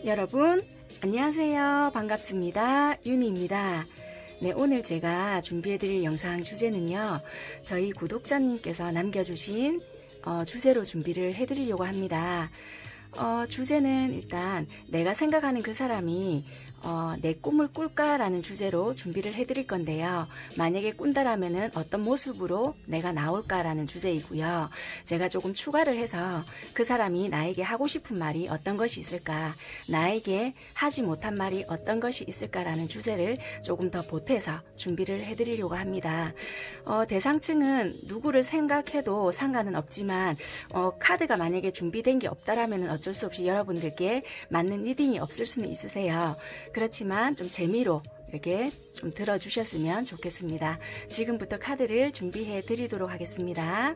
여러분 안녕하세요. 반갑습니다. 윤희입니다. 네, 오늘 제가 준비해드릴 영상 주제는요, 저희 구독자님께서 남겨주신 주제로 준비를 해드리려고 합니다. 주제는 일단 내가 생각하는 그 사람이 내 꿈을 꿀까라는 주제로 준비를 해드릴 건데요. 만약에 꾼다라면은 어떤 모습으로 내가 나올까라는 주제이고요. 제가 조금 추가를 해서 그 사람이 나에게 하고 싶은 말이 어떤 것이 있을까, 나에게 하지 못한 말이 어떤 것이 있을까라는 주제를 조금 더 보태서 준비를 해드리려고 합니다. 대상층은 누구를 생각해도 상관은 없지만 카드가 만약에 준비된 게 없다라면 어쩔 수 없이 여러분들께 맞는 리딩이 없을 수는 있으세요. 그렇지만 좀 재미로 이렇게 좀 들어주셨으면 좋겠습니다. 지금부터 카드를 준비해 드리도록 하겠습니다.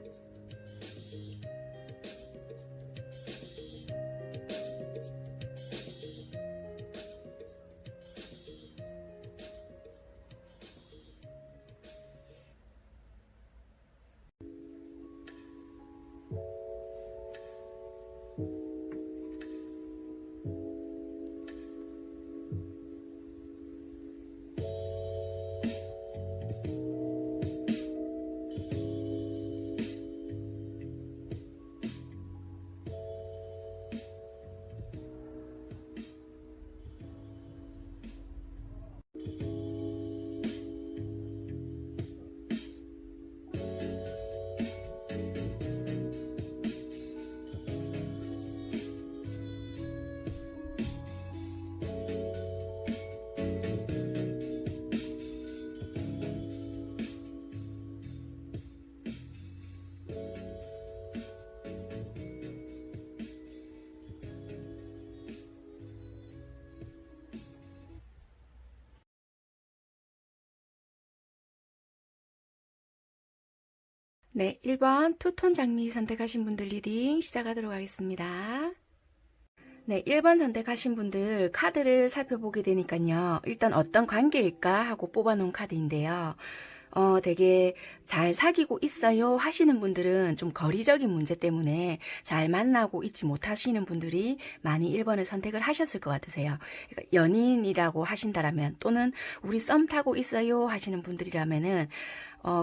네, 1번 투톤 장미 선택하신 분들 리딩 시작하도록 하겠습니다. 네, 1번 선택하신 분들 카드를 살펴보게 되니까요. 일단 어떤 관계일까 하고 뽑아놓은 카드인데요. 되게 잘 사귀고 있어요 하시는 분들은 좀 거리적인 문제 때문에 잘 만나고 있지 못하시는 분들이 많이 1번을 선택을 하셨을 것 같으세요. 그러니까 연인이라고 하신다라면, 또는 우리 썸 타고 있어요 하시는 분들이라면은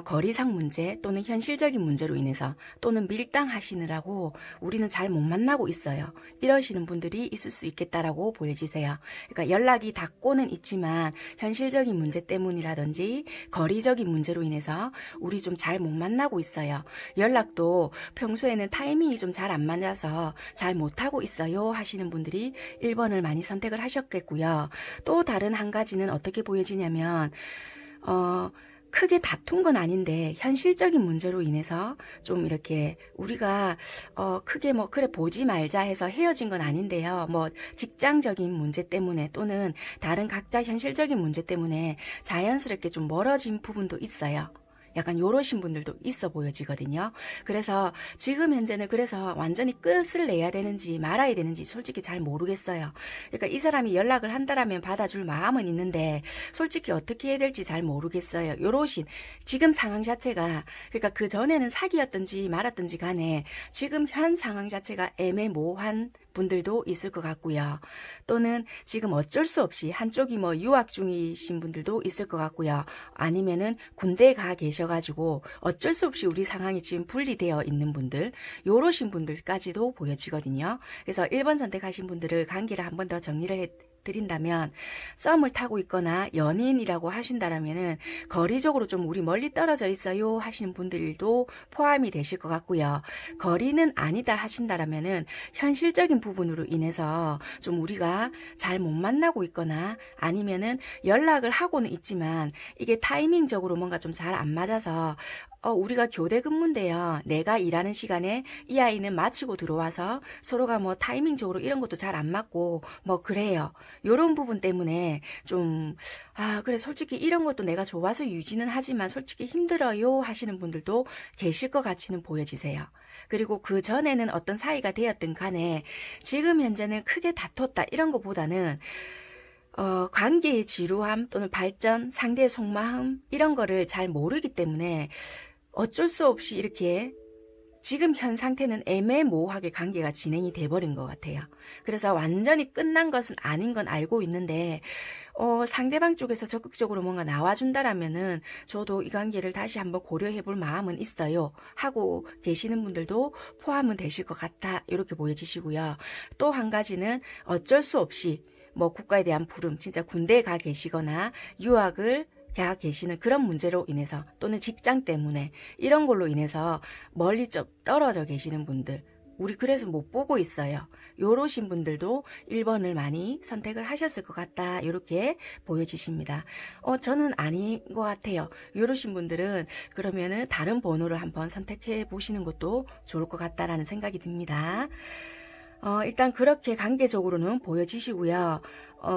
거리상 문제 또는 현실적인 문제로 인해서, 또는 밀당하시느라고 우리는 잘 못 만나고 있어요, 이러시는 분들이 있을 수 있겠다라고 보여지세요. 그러니까 연락이 닿고는 있지만 현실적인 문제 때문이라든지 거리적인 문제로 인해서 우리 좀 잘 못 만나고 있어요. 연락도 평소에는 타이밍이 좀 잘 안 맞아서 잘 못하고 있어요 하시는 분들이 1번을 많이 선택을 하셨겠고요. 또 다른 한 가지는 어떻게 보여지냐면, 크게 다툰 건 아닌데 현실적인 문제로 인해서 좀 이렇게 우리가 크게 뭐 그래 보지 말자 해서 헤어진 건 아닌데요. 뭐 직장적인 문제 때문에 또는 다른 각자 현실적인 문제 때문에 자연스럽게 좀 멀어진 부분도 있어요. 약간 요러신 분들도 있어 보여지거든요. 그래서 지금 현재는 그래서 완전히 끝을 내야 되는지 말아야 되는지 솔직히 잘 모르겠어요. 그러니까 이 사람이 연락을 한다라면 받아줄 마음은 있는데 솔직히 어떻게 해야 될지 잘 모르겠어요. 요러신 지금 상황 자체가, 그러니까 그 전에는 사귀었든지 말았든지 간에 지금 현 상황 자체가 애매모호한 분들도 있을 것 같고요. 또는 지금 어쩔 수 없이 한쪽이 뭐 유학 중이신 분들도 있을 것 같고요. 아니면은 군대에 가 계셔가지고 어쩔 수 없이 우리 상황이 지금 분리되어 있는 분들, 요러신 분들까지도 보여지거든요. 그래서 1번 선택하신 분들을 관계를 한 번 더 정리를 드린다면, 썸을 타고 있거나 연인이라고 하신다라면은 거리적으로 좀 우리 멀리 떨어져 있어요 하시는 분들도 포함이 되실 것 같고요. 거리는 아니다 하신다라면은 현실적인 부분으로 인해서 좀 우리가 잘 못 만나고 있거나, 아니면은 연락을 하고는 있지만 이게 타이밍적으로 뭔가 좀 잘 안 맞아서 우리가 교대 근무인데요. 내가 일하는 시간에 이 아이는 마치고 들어와서 서로가 뭐 타이밍적으로 이런 것도 잘 안 맞고 뭐 그래요. 요런 부분 때문에 좀 그래 솔직히 이런 것도 내가 좋아서 유지는 하지만 솔직히 힘들어요 하시는 분들도 계실 것 같이는 보여지세요. 그리고 그 전에는 어떤 사이가 되었든 간에 지금 현재는 크게 다퉜다 이런 것보다는 관계의 지루함 또는 발전, 상대의 속마음 이런 거를 잘 모르기 때문에 어쩔 수 없이 이렇게 지금 현 상태는 애매모호하게 관계가 진행이 돼버린 것 같아요. 그래서 완전히 끝난 것은 아닌 건 알고 있는데 상대방 쪽에서 적극적으로 뭔가 나와준다라면은 저도 이 관계를 다시 한번 고려해 볼 마음은 있어요 하고 계시는 분들도 포함은 되실 것 같아 이렇게 보여지시고요. 또 한 가지는 어쩔 수 없이 뭐 국가에 대한 부름, 진짜 군대에 가 계시거나 유학을 가 계시는 그런 문제로 인해서 또는 직장 때문에 이런 걸로 인해서 멀리 좀 떨어져 계시는 분들, 우리 그래서 못 보고 있어요. 요러신 분들도 1번을 많이 선택을 하셨을 것 같다 이렇게 보여지십니다. 저는 아닌 것 같아요. 요러신 분들은 그러면은 다른 번호를 한번 선택해 보시는 것도 좋을 것 같다라는 생각이 듭니다. 일단 그렇게 관계적으로는 보여지시고요.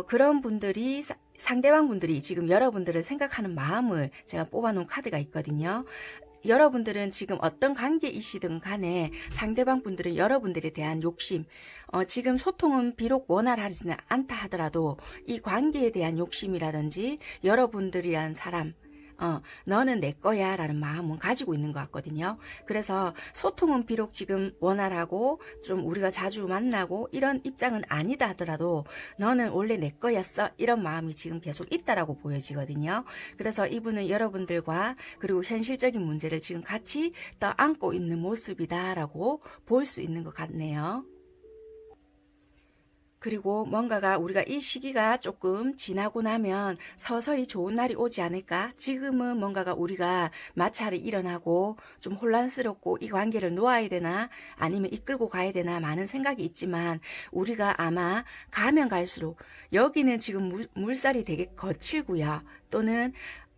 그런 분들이 상대방 분들이 지금 여러분들을 생각하는 마음을 제가 뽑아놓은 카드가 있거든요. 여러분들은 지금 어떤 관계이시든 간에 상대방 분들은 여러분들에 대한 욕심, 지금 소통은 비록 원활하지는 않다 하더라도 이 관계에 대한 욕심이라든지 여러분들이라는 사람, 너는 내 거야 라는 마음은 가지고 있는 것 같거든요. 그래서 소통은 비록 지금 원활하고 좀 우리가 자주 만나고 이런 입장은 아니다 하더라도 너는 원래 내 거였어 이런 마음이 지금 계속 있다라고 보여지거든요. 그래서 이분은 여러분들과 그리고 현실적인 문제를 지금 같이 떠안고 있는 모습이다 라고 볼 수 있는 것 같네요. 그리고 뭔가가 우리가 이 시기가 조금 지나고 나면 서서히 좋은 날이 오지 않을까? 지금은 뭔가가 우리가 마찰이 일어나고 좀 혼란스럽고 이 관계를 놓아야 되나 아니면 이끌고 가야 되나 많은 생각이 있지만 우리가 아마 가면 갈수록 여기는 지금 물살이 되게 거칠고요. 또는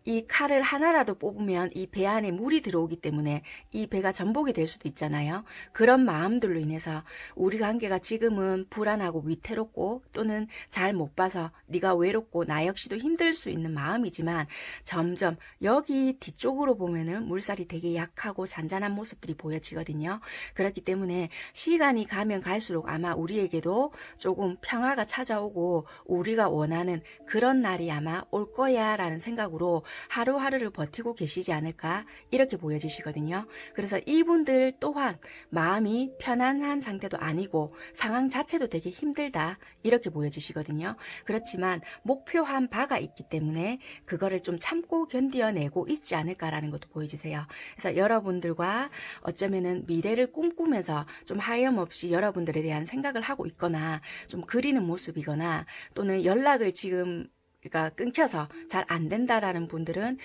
이 칼을 하나라도 뽑으면 이 배 안에 물이 들어오기 때문에 이 배가 전복이 될 수도 있잖아요. 그런 마음들로 인해서 우리 관계가 지금은 불안하고 위태롭고 또는 잘 못 봐서 네가 외롭고 나 역시도 힘들 수 있는 마음이지만 점점 여기 뒤쪽으로 보면은 물살이 되게 약하고 잔잔한 모습들이 보여지거든요. 그렇기 때문에 시간이 가면 갈수록 아마 우리에게도 조금 평화가 찾아오고 우리가 원하는 그런 날이 아마 올 거야 라는 생각으로 하루하루를 버티고 계시지 않을까 이렇게 보여지시거든요. 그래서 이분들 또한 마음이 편안한 상태도 아니고 상황 자체도 되게 힘들다 이렇게 보여지시거든요. 그렇지만 목표한 바가 있기 때문에 그거를 좀 참고 견뎌내고 있지 않을까라는 것도 보여지세요. 그래서 여러분들과 어쩌면은 미래를 꿈꾸면서 좀 하염없이 여러분들에 대한 생각을 하고 있거나 좀 그리는 모습이거나 또는 연락을 지금 그러니까 끊겨서 잘 안 된다라는 분들은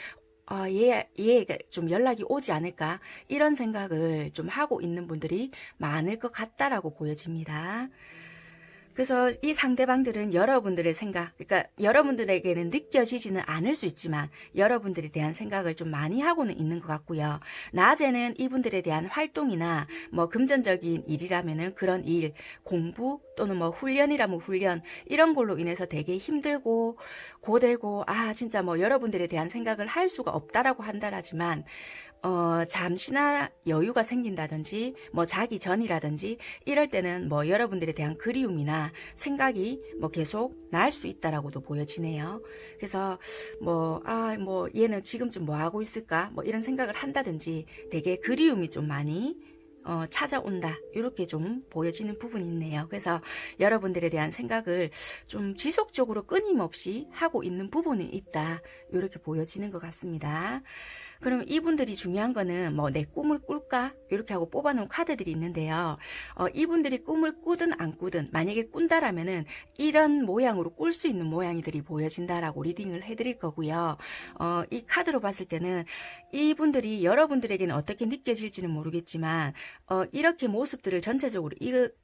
얘가 좀 연락이 오지 않을까 이런 생각을 좀 하고 있는 분들이 많을 것 같다라고 보여집니다. 그래서 이 상대방들은 여러분들의 생각, 그러니까 여러분들에게는 느껴지지는 않을 수 있지만 여러분들에 대한 생각을 좀 많이 하고는 있는 것 같고요. 낮에는 이분들에 대한 활동이나 뭐 금전적인 일이라면은 그런 일, 공부 또는 뭐 훈련이라면 훈련 이런 걸로 인해서 되게 힘들고 고되고 진짜 뭐 여러분들에 대한 생각을 할 수가 없다라고 한다라지만 잠시나 여유가 생긴다든지 뭐 자기 전이라든지 이럴 때는 뭐 여러분들에 대한 그리움이나 생각이 뭐 계속 날 수 있다라고도 보여지네요. 그래서 뭐 얘는 지금쯤 뭐 하고 있을까 뭐 이런 생각을 한다든지 되게 그리움이 좀 많이 찾아온다 이렇게 좀 보여지는 부분이 있네요. 그래서 여러분들에 대한 생각을 좀 지속적으로 끊임없이 하고 있는 부분이 있다 이렇게 보여지는 것 같습니다. 그럼 이분들이 중요한 거는 뭐 내 꿈을 꿀까? 이렇게 하고 뽑아놓은 카드들이 있는데요. 이분들이 꿈을 꾸든 안 꾸든 만약에 꾼다라면은 이런 모양으로 꿀 수 있는 모양이들이 보여진다라고 리딩을 해드릴 거고요. 이 카드로 봤을 때는 이분들이 여러분들에게는 어떻게 느껴질지는 모르겠지만 이렇게 모습들을 전체적으로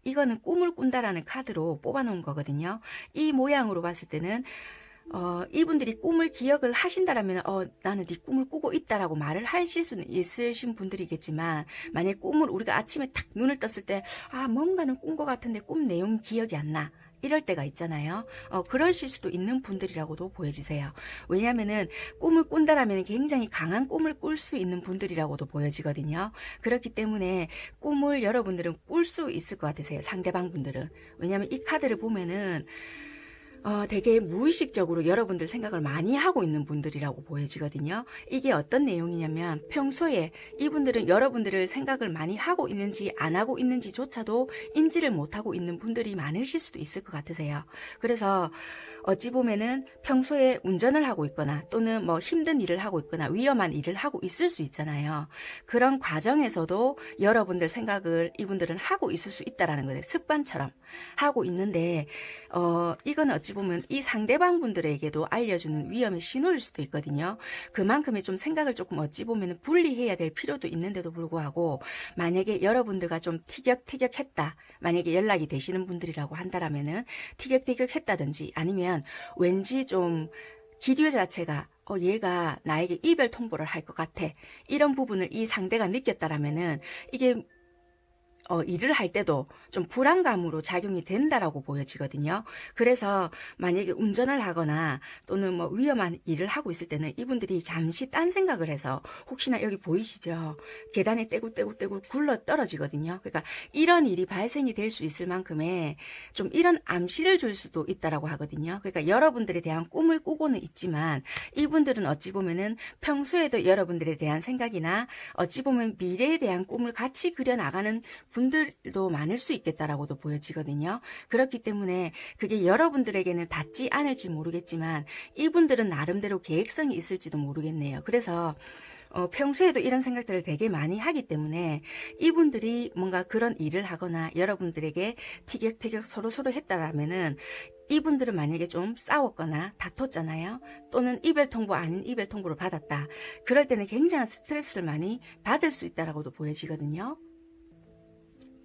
이거는 꿈을 꾼다라는 카드로 뽑아놓은 거거든요. 이 모양으로 봤을 때는 이분들이 꿈을 기억을 하신다라면 나는 네 꿈을 꾸고 있다라고 말을 하실 수는 있으신 분들이겠지만 만약 꿈을 우리가 아침에 딱 눈을 떴을 때 뭔가는 꾼 것 같은데 꿈 내용이 기억이 안 나. 이럴 때가 있잖아요. 그러실 수도 있는 분들이라고도 보여지세요. 왜냐하면은 꿈을 꾼다라면 굉장히 강한 꿈을 꿀 수 있는 분들이라고도 보여지거든요. 그렇기 때문에 꿈을 여러분들은 꿀 수 있을 것 같으세요. 상대방 분들은. 왜냐하면 이 카드를 보면은 되게 무의식적으로 여러분들 생각을 많이 하고 있는 분들이라고 보여지거든요. 이게 어떤 내용이냐면 평소에 이분들은 여러분들을 생각을 많이 하고 있는지 안 하고 있는지조차도 인지를 못하고 있는 분들이 많으실 수도 있을 것 같으세요. 그래서 어찌 보면은 평소에 운전을 하고 있거나 또는 뭐 힘든 일을 하고 있거나 위험한 일을 하고 있을 수 있잖아요. 그런 과정에서도 여러분들 생각을 이분들은 하고 있을 수 있다라는 거예요. 습관처럼 하고 있는데 이건 어찌 보면 이 상대방 분들에게도 알려주는 위험의 신호일 수도 있거든요. 그만큼의 좀 생각을 조금 어찌 보면 분리해야 될 필요도 있는데도 불구하고 만약에 여러분들과 좀 티격태격했다. 만약에 연락이 되시는 분들이라고 한다라면은 티격태격했다든지 아니면 왠지 좀 기류 자체가 얘가 나에게 이별 통보를 할 것 같아. 이런 부분을 이 상대가 느꼈다라면은 이게 일을 할 때도 좀 불안감으로 작용이 된다라고 보여지거든요. 그래서 만약에 운전을 하거나 또는 뭐 위험한 일을 하고 있을 때는 이분들이 잠시 딴 생각을 해서 혹시나 여기 보이시죠? 계단에 떼굴떼굴떼굴 굴러 떨어지거든요. 그러니까 이런 일이 발생이 될 수 있을 만큼의 좀 이런 암시를 줄 수도 있다라고 하거든요. 그러니까 여러분들에 대한 꿈을 꾸고는 있지만 이분들은 어찌 보면은 평소에도 여러분들에 대한 생각이나 어찌 보면 미래에 대한 꿈을 같이 그려나가는 분들도 많을 수 있겠다라고도 보여지거든요. 그렇기 때문에 그게 여러분들에게는 닿지 않을지 모르겠지만 이분들은 나름대로 계획성이 있을지도 모르겠네요. 그래서 평소에도 이런 생각들을 되게 많이 하기 때문에 이분들이 뭔가 그런 일을 하거나 여러분들에게 티격태격 서로서로 했다라면은 이분들은 만약에 좀 싸웠거나 다퉜잖아요. 또는 이별 통보 아닌 이별 통보를 받았다. 그럴 때는 굉장한 스트레스를 많이 받을 수 있다라고도 보여지거든요.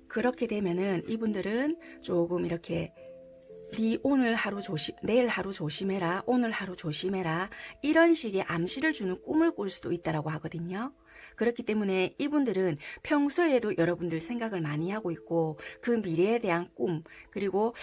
그렇게 되면은 이분들은 조금 이렇게 오늘 하루 내일 하루 조심해라, 오늘 하루 조심해라 이런 식의 암시를 주는 꿈을 꿀 수도 있다라고 하거든요. 그렇기 때문에 이분들은 평소에도 여러분들 생각을 많이 하고 있고 그 미래에 대한 꿈 그리고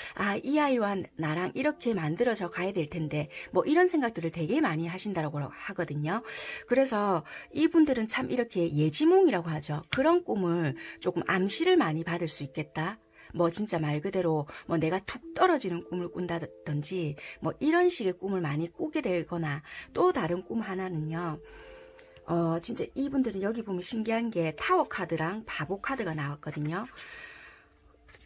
이 아이와 나랑 이렇게 만들어져 가야 될 텐데 뭐 이런 생각들을 되게 많이 하신다고 하거든요. 그래서 이분들은 참 이렇게 예지몽이라고 하죠. 그런 꿈을 조금 암시를 많이 받을 수 있겠다. 뭐 진짜 말 그대로 뭐 내가 툭 떨어지는 꿈을 꾼다든지 뭐 이런 식의 꿈을 많이 꾸게 되거나 또 다른 꿈 하나는요. 진짜 이분들은 여기 보면 신기한 게 타워 카드랑 바보 카드가 나왔거든요.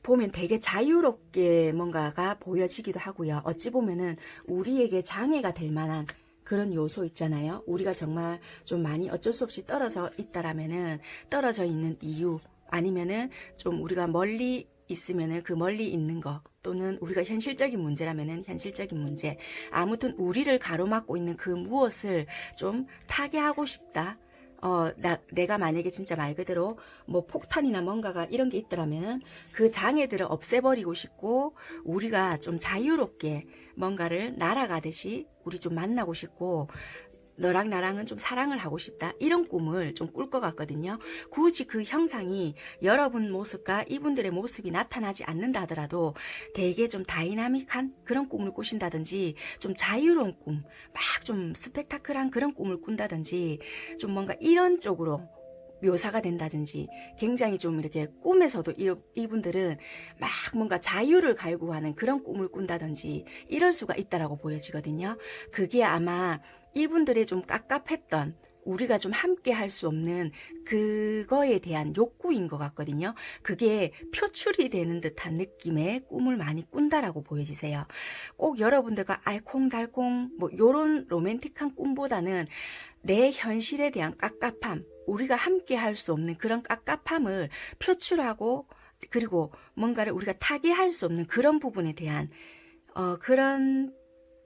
보면 되게 자유롭게 뭔가가 보여지기도 하고요. 어찌 보면은 우리에게 장애가 될 만한 그런 요소 있잖아요. 우리가 정말 좀 많이 어쩔 수 없이 떨어져 있다라면은 떨어져 있는 이유 아니면은 좀 우리가 멀리 있으면은 그 멀리 있는 거 또는 우리가 현실적인 문제라면은 현실적인 문제 아무튼 우리를 가로막고 있는 그 무엇을 좀 타개하고 싶다. 내가 만약에 진짜 말 그대로 뭐 폭탄이나 뭔가가 이런 게 있더라면은 그 장애들을 없애버리고 싶고 우리가 좀 자유롭게 뭔가를 날아가듯이 우리 좀 만나고 싶고 너랑 나랑은 좀 사랑을 하고 싶다 이런 꿈을 좀 꿀 것 같거든요. 굳이 그 형상이 여러분 모습과 이분들의 모습이 나타나지 않는다 하더라도 되게 좀 다이나믹한 그런 꿈을 꾸신다든지 좀 자유로운 꿈 막 좀 스펙타클한 그런 꿈을 꾼다든지 좀 뭔가 이런 쪽으로 묘사가 된다든지 굉장히 좀 이렇게 꿈에서도 이분들은 막 뭔가 자유를 갈구하는 그런 꿈을 꾼다든지 이럴 수가 있다라고 보여지거든요. 그게 아마 이분들의 좀 깝깝했던 우리가 좀 함께 할 수 없는 그거에 대한 욕구인 것 같거든요. 그게 표출이 되는 듯한 느낌의 꿈을 많이 꾼다라고 보여지세요. 꼭 여러분들과 알콩달콩 뭐 요런 로맨틱한 꿈보다는 내 현실에 대한 깝깝함, 우리가 함께 할 수 없는 그런 깝깝함을 표출하고 그리고 뭔가를 우리가 타개할 수 없는 그런 부분에 대한 그런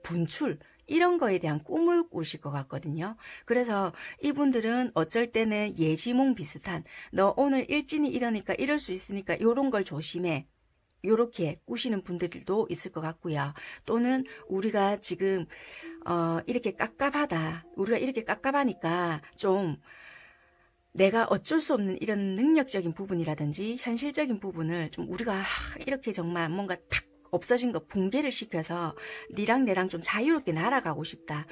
분출 이런 거에 대한 꿈을 꾸실 것 같거든요. 그래서 이분들은 어쩔 때는 예지몽 비슷한 너 오늘 일진이 이러니까 이럴 수 있으니까 요런 걸 조심해. 요렇게 꾸시는 분들도 있을 것 같고요. 또는 우리가 지금 이렇게 깝깝하다. 우리가 이렇게 깝깝하니까 좀 내가 어쩔 수 없는 이런 능력적인 부분이라든지 현실적인 부분을 좀 우리가 이렇게 정말 뭔가 탁 없어진 거 붕괴를 시켜서 니랑 내랑 좀 자유롭게 날아가고 싶다.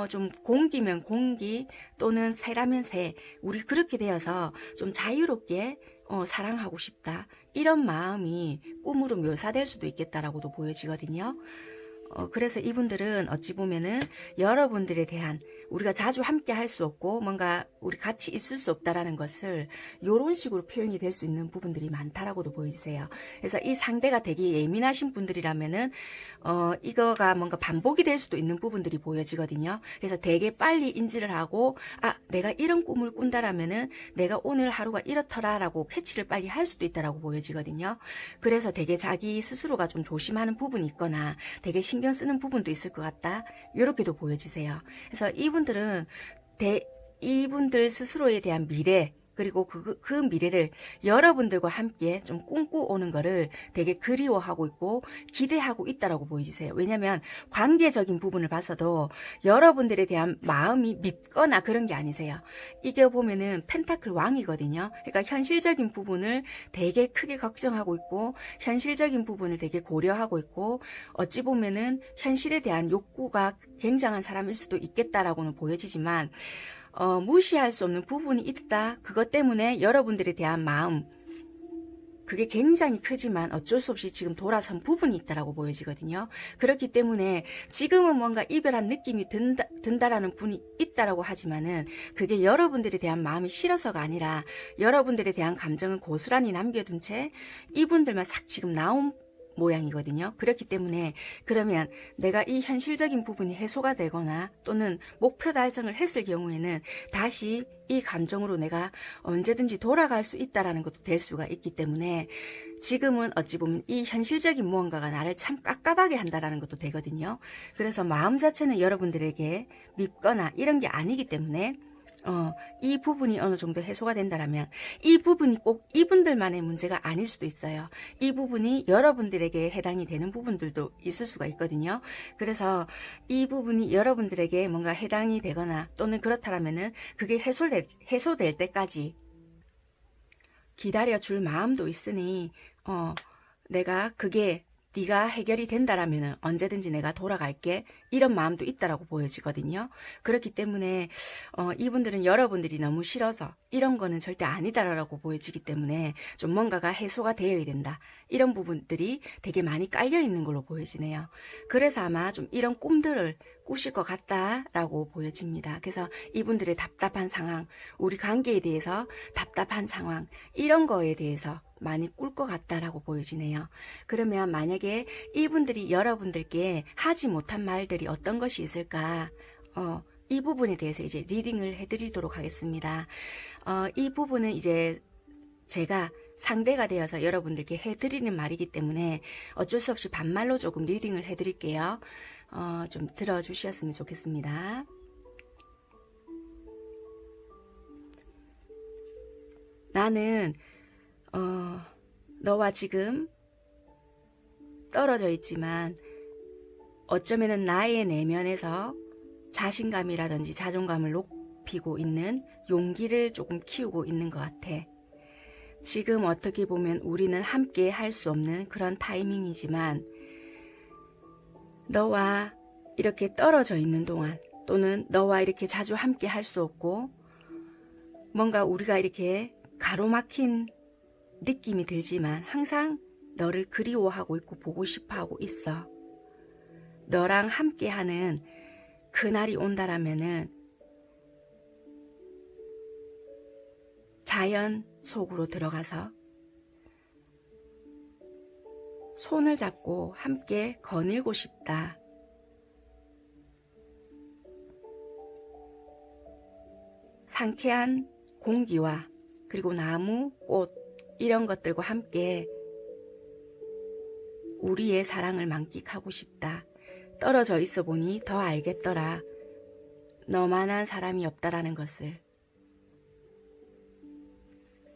좀 공기면 공기 또는 새라면 새 우리 그렇게 되어서 좀 자유롭게 사랑하고 싶다. 이런 마음이 꿈으로 묘사될 수도 있겠다라고도 보여지거든요. 그래서 이분들은 어찌 보면은 여러분들에 대한 우리가 자주 함께 할 수 없고 뭔가 우리 같이 있을 수 없다라는 것을 이런 식으로 표현이 될 수 있는 부분들이 많다라고도 보여주세요. 그래서 이 상대가 되게 예민하신 분들이라면은 이거가 뭔가 반복이 될 수도 있는 부분들이 보여지거든요. 그래서 되게 빨리 인지를 하고 내가 이런 꿈을 꾼다라면은 내가 오늘 하루가 이렇더라라고 캐치를 빨리 할 수도 있다라고 보여지거든요. 그래서 되게 자기 스스로가 좀 조심하는 부분이 있거나 되게 신경 쓰는 부분도 있을 것 같다. 이렇게도 보여지세요. 그래서 이분들은 이분들 스스로에 대한 미래 그리고 그 미래를 여러분들과 함께 좀 꿈꾸오는 거를 되게 그리워하고 있고 기대하고 있다라고 보여지세요. 왜냐하면 관계적인 부분을 봐서도 여러분들에 대한 마음이 밉거나 그런 게 아니세요. 이게 보면은 펜타클 왕이거든요. 그러니까 현실적인 부분을 되게 크게 걱정하고 있고 현실적인 부분을 되게 고려하고 있고 어찌 보면은 현실에 대한 욕구가 굉장한 사람일 수도 있겠다라고는 보여지지만 무시할 수 없는 부분이 있다. 그것 때문에 여러분들에 대한 마음 그게 굉장히 크지만 어쩔 수 없이 지금 돌아선 부분이 있다라고 보여지거든요. 그렇기 때문에 지금은 뭔가 이별한 느낌이 든다라는 분이 있다라고 하지만은 그게 여러분들에 대한 마음이 싫어서가 아니라 여러분들에 대한 감정은 고스란히 남겨둔 채 이분들만 싹 지금 나온 모양이거든요. 그렇기 때문에 그러면 내가 이 현실적인 부분이 해소가 되거나 또는 목표 달성을 했을 경우에는 다시 이 감정으로 내가 언제든지 돌아갈 수 있다라는 것도 될 수가 있기 때문에 지금은 어찌 보면 이 현실적인 무언가가 나를 참 깝깝하게 한다라는 것도 되거든요. 그래서 마음 자체는 여러분들에게 밉거나 이런 게 아니기 때문에 이 부분이 어느 정도 해소가 된다라면 이 부분이 꼭 이분들만의 문제가 아닐 수도 있어요. 이 부분이 여러분들에게 해당이 되는 부분들도 있을 수가 있거든요. 그래서 이 부분이 여러분들에게 뭔가 해당이 되거나 또는 그렇다라면은 그게 해소될 때까지 기다려줄 마음도 있으니 내가 그게 네가 해결이 된다라면 언제든지 내가 돌아갈게 이런 마음도 있다라고 보여지거든요. 그렇기 때문에 이분들은 여러분들이 너무 싫어서 이런 거는 절대 아니다라고 보여지기 때문에 좀 뭔가가 해소가 되어야 된다. 이런 부분들이 되게 많이 깔려 있는 걸로 보여지네요. 그래서 아마 좀 이런 꿈들을 꾸실 것 같다라고 보여집니다. 그래서 이분들의 답답한 상황, 우리 관계에 대해서 답답한 상황 이런 거에 대해서 많이 꿀 것 같다라고 보여지네요. 그러면 만약에 이분들이 여러분들께 하지 못한 말들이 어떤 것이 있을까? 이 부분에 대해서 이제 리딩을 해드리도록 하겠습니다. 이 부분은 이제 제가 상대가 되어서 여러분들께 해드리는 말이기 때문에 어쩔 수 없이 반말로 조금 리딩을 해드릴게요. 좀 들어주셨으면 좋겠습니다. 나는 너와 지금 떨어져 있지만 어쩌면은 나의 내면에서 자신감이라든지 자존감을 높이고 있는 용기를 조금 키우고 있는 것 같아. 지금 어떻게 보면 우리는 함께 할 수 없는 그런 타이밍이지만 너와 이렇게 떨어져 있는 동안 또는 너와 이렇게 자주 함께 할 수 없고 뭔가 우리가 이렇게 가로막힌 느낌이 들지만 항상 너를 그리워하고 있고 보고 싶어하고 있어. 너랑 함께하는 그날이 온다라면은 자연 속으로 들어가서 손을 잡고 함께 거닐고 싶다. 상쾌한 공기와 그리고 나무, 꽃 이런 것들과 함께 우리의 사랑을 만끽하고 싶다. 떨어져 있어 보니 더 알겠더라. 너만한 사람이 없다라는 것을.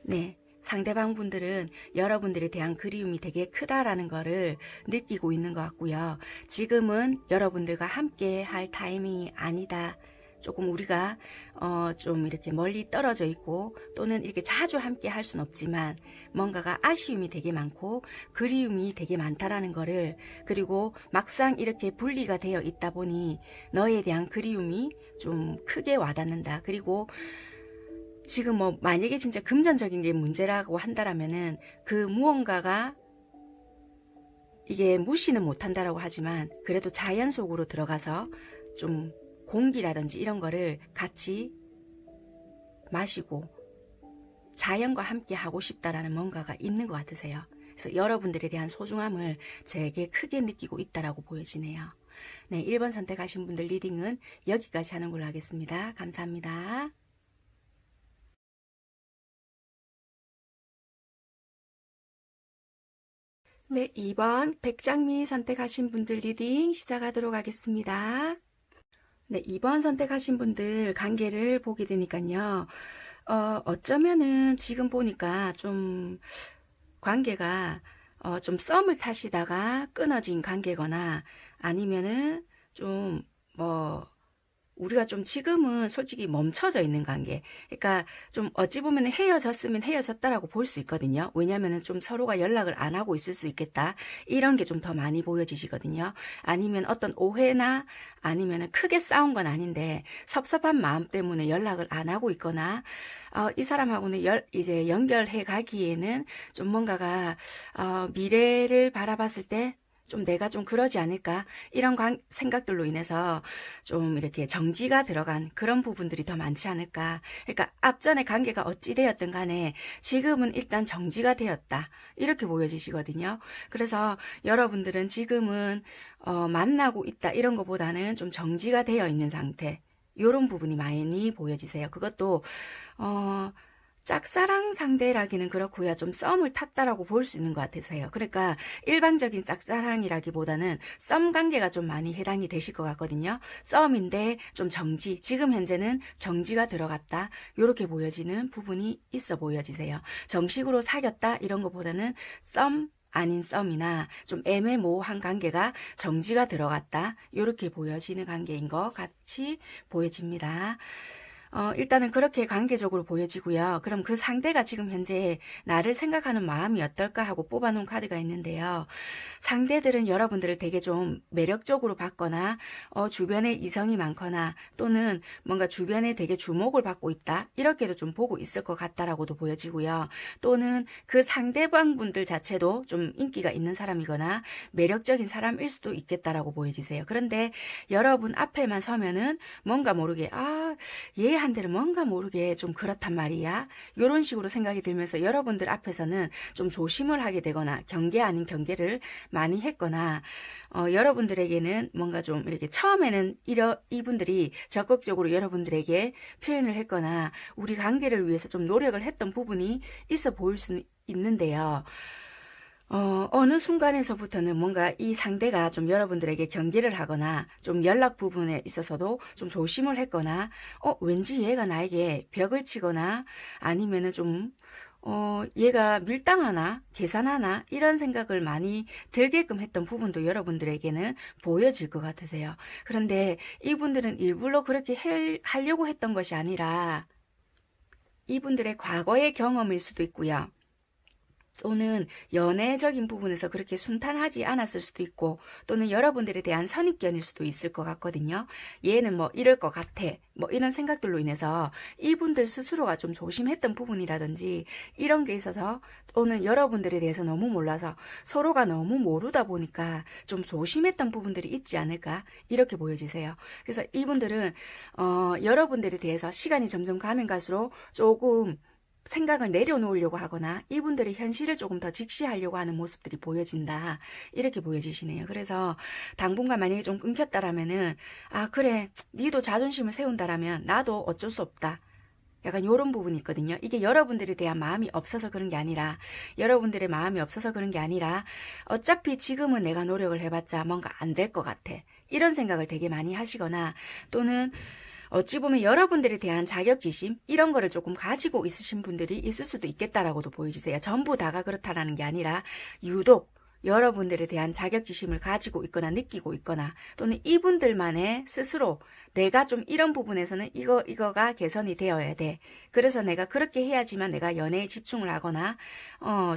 네, 상대방 분들은 여러분들에 대한 그리움이 되게 크다라는 거를 느끼고 있는 것 같고요. 지금은 여러분들과 함께 할 타이밍이 아니다. 조금 우리가 좀 이렇게 멀리 떨어져 있고 또는 이렇게 자주 함께 할 수는 없지만 뭔가가 아쉬움이 되게 많고 그리움이 되게 많다라는 거를, 그리고 막상 이렇게 분리가 되어 있다 보니 너에 대한 그리움이 좀 크게 와닿는다. 그리고 지금 뭐 만약에 진짜 금전적인 게 문제라고 한다라면은 그 무언가가 이게 무시는 못한다라고 하지만 그래도 자연 속으로 들어가서 좀 공기라든지 이런 거를 같이 마시고 자연과 함께 하고 싶다라는 뭔가가 있는 것 같으세요. 그래서 여러분들에 대한 소중함을 제게 크게 느끼고 있다라고 보여지네요. 네, 1번 선택하신 분들 리딩은 여기까지 하는 걸로 하겠습니다. 감사합니다. 네, 2번 백장미 선택하신 분들 리딩 시작하도록 하겠습니다. 네, 2번 선택하신 분들 관계를 보게 되니까요. 어쩌면은 지금 보니까 좀 관계가 좀 썸을 타시다가 끊어진 관계거나 아니면은 좀 우리가 좀 지금은 솔직히 멈춰져 있는 관계. 그러니까 좀 어찌 보면 헤어졌으면 헤어졌다라고 볼 수 있거든요. 왜냐면은 좀 서로가 연락을 안 하고 있을 수 있겠다. 이런 게 좀 더 많이 보여지시거든요. 아니면 어떤 오해나 아니면은 크게 싸운 건 아닌데 섭섭한 마음 때문에 연락을 안 하고 있거나 이 사람하고는 이제 연결해 가기에는 좀 뭔가가 미래를 바라봤을 때 좀 내가 좀 그러지 않을까 이런 생각들로 인해서 좀 이렇게 정지가 들어간 그런 부분들이 더 많지 않을까. 그러니까 앞전에 관계가 어찌 되었든 간에 지금은 일단 정지가 되었다 이렇게 보여지시거든요. 그래서 여러분들은 지금은 만나고 있다 이런 것보다는 좀 정지가 되어 있는 상태 이런 부분이 많이 보여지세요. 그것도 짝사랑 상대라기는 그렇고요. 좀 썸을 탔다라고 볼 수 있는 것 같으세요. 그러니까 일반적인 짝사랑이라기보다는 썸 관계가 좀 많이 해당이 되실 것 같거든요. 썸인데 좀 정지, 지금 현재는 정지가 들어갔다. 이렇게 보여지는 부분이 있어 보여지세요. 정식으로 사귀었다 이런 것보다는 썸 아닌 썸이나 좀 애매모호한 관계가 정지가 들어갔다. 이렇게 보여지는 관계인 것 같이 보여집니다. 일단은 그렇게 관계적으로 보여지고요. 그럼 그 상대가 지금 현재 나를 생각하는 마음이 어떨까 하고 뽑아놓은 카드가 있는데요. 상대들은 여러분들을 되게 좀 매력적으로 봤거나 주변에 이성이 많거나 또는 뭔가 주변에 되게 주목을 받고 있다. 이렇게도 좀 보고 있을 것 같다라고도 보여지고요. 또는 그 상대방 분들 자체도 좀 인기가 있는 사람이거나 매력적인 사람일 수도 있겠다라고 보여지세요. 그런데 여러분 앞에만 서면은 뭔가 모르게 얘한테는 뭔가 모르게 좀 그렇단 말이야. 이런 식으로 생각이 들면서 여러분들 앞에서는 좀 조심을 하게 되거나 경계 아닌 경계를 많이 했거나 여러분들에게는 뭔가 좀 이렇게 처음에는 이분들이 적극적으로 여러분들에게 표현을 했거나 우리 관계를 위해서 좀 노력을 했던 부분이 있어 보일 수 있는데요. 어느 순간에서부터는 뭔가 이 상대가 좀 여러분들에게 경계를 하거나 좀 연락 부분에 있어서도 좀 조심을 했거나 왠지 얘가 나에게 벽을 치거나 아니면은 좀 얘가 밀당하나 계산하나 이런 생각을 많이 들게끔 했던 부분도 여러분들에게는 보여질 것 같으세요. 그런데 이분들은 일부러 그렇게 하려고 했던 것이 아니라 이분들의 과거의 경험일 수도 있고요. 또는 연애적인 부분에서 그렇게 순탄하지 않았을 수도 있고 또는 여러분들에 대한 선입견일 수도 있을 것 같거든요. 얘는 뭐 이럴 것 같아 뭐 이런 생각들로 인해서 이분들 스스로가 좀 조심했던 부분이라든지 이런 게 있어서 또는 여러분들에 대해서 너무 몰라서 서로가 너무 모르다 보니까 좀 조심했던 부분들이 있지 않을까 이렇게 보여지세요. 그래서 이분들은 여러분들에 대해서 시간이 점점 가면 갈수록 조금 생각을 내려놓으려고 하거나 이분들의 현실을 조금 더 직시하려고 하는 모습들이 보여진다 이렇게 보여지시네요. 그래서 당분간 만약에 좀 끊겼다라면은 그래 니도 자존심을 세운다라면 나도 어쩔 수 없다 약간 이런 부분이 있거든요. 이게 여러분들에 대한 마음이 없어서 그런 게 아니라 여러분들의 마음이 없어서 그런 게 아니라 어차피 지금은 내가 노력을 해봤자 뭔가 안 될 것 같아 이런 생각을 되게 많이 하시거나 또는 어찌 보면 여러분들에 대한 자격지심 이런 거를 조금 가지고 있으신 분들이 있을 수도 있겠다라고도 보여주세요. 전부 다가 그렇다라는 게 아니라 유독 여러분들에 대한 자격지심을 가지고 있거나 느끼고 있거나 또는 이분들만의 스스로 내가 좀 이런 부분에서는 이거가 개선이 되어야 돼. 그래서 내가 그렇게 해야지만 내가 연애에 집중을 하거나,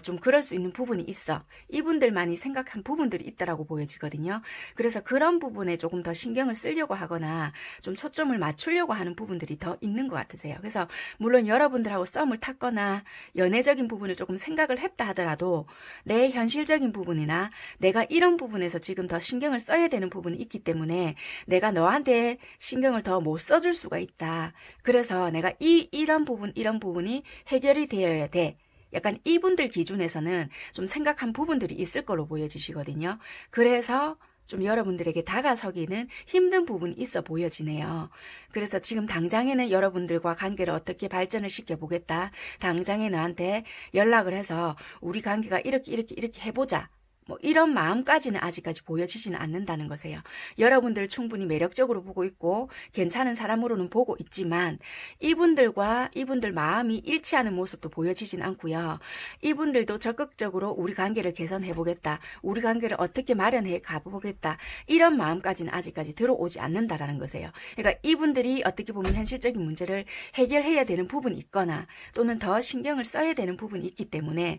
좀 그럴 수 있는 부분이 있어. 이분들만이 생각한 부분들이 있다라고 보여지거든요. 그래서 그런 부분에 조금 더 신경을 쓰려고 하거나, 좀 초점을 맞추려고 하는 부분들이 더 있는 것 같으세요. 그래서, 물론 여러분들하고 썸을 탔거나, 연애적인 부분을 조금 생각을 했다 하더라도, 내 현실적인 부분이나, 내가 이런 부분에서 지금 더 신경을 써야 되는 부분이 있기 때문에, 내가 너한테 신경을 더 못 써줄 수가 있다. 그래서 내가 이런 부분이 해결이 되어야 돼. 약간 이분들 기준에서는 좀 생각한 부분들이 있을 걸로 보여지시거든요. 그래서 좀 여러분들에게 다가서기는 힘든 부분이 있어 보여지네요. 그래서 지금 당장에는 여러분들과 관계를 어떻게 발전을 시켜보겠다. 당장에 너한테 연락을 해서 우리 관계가 이렇게 해보자. 뭐 이런 마음까지는 아직까지 보여지지는 않는다는 거세요. 여러분들 충분히 매력적으로 보고 있고 괜찮은 사람으로는 보고 있지만 이분들과 이분들 마음이 일치하는 모습도 보여지진 않고요. 이분들도 적극적으로 우리 관계를 개선해보겠다. 우리 관계를 어떻게 마련해 가보겠다. 이런 마음까지는 아직까지 들어오지 않는다라는 거세요. 그러니까 이분들이 어떻게 보면 현실적인 문제를 해결해야 되는 부분이 있거나 또는 더 신경을 써야 되는 부분이 있기 때문에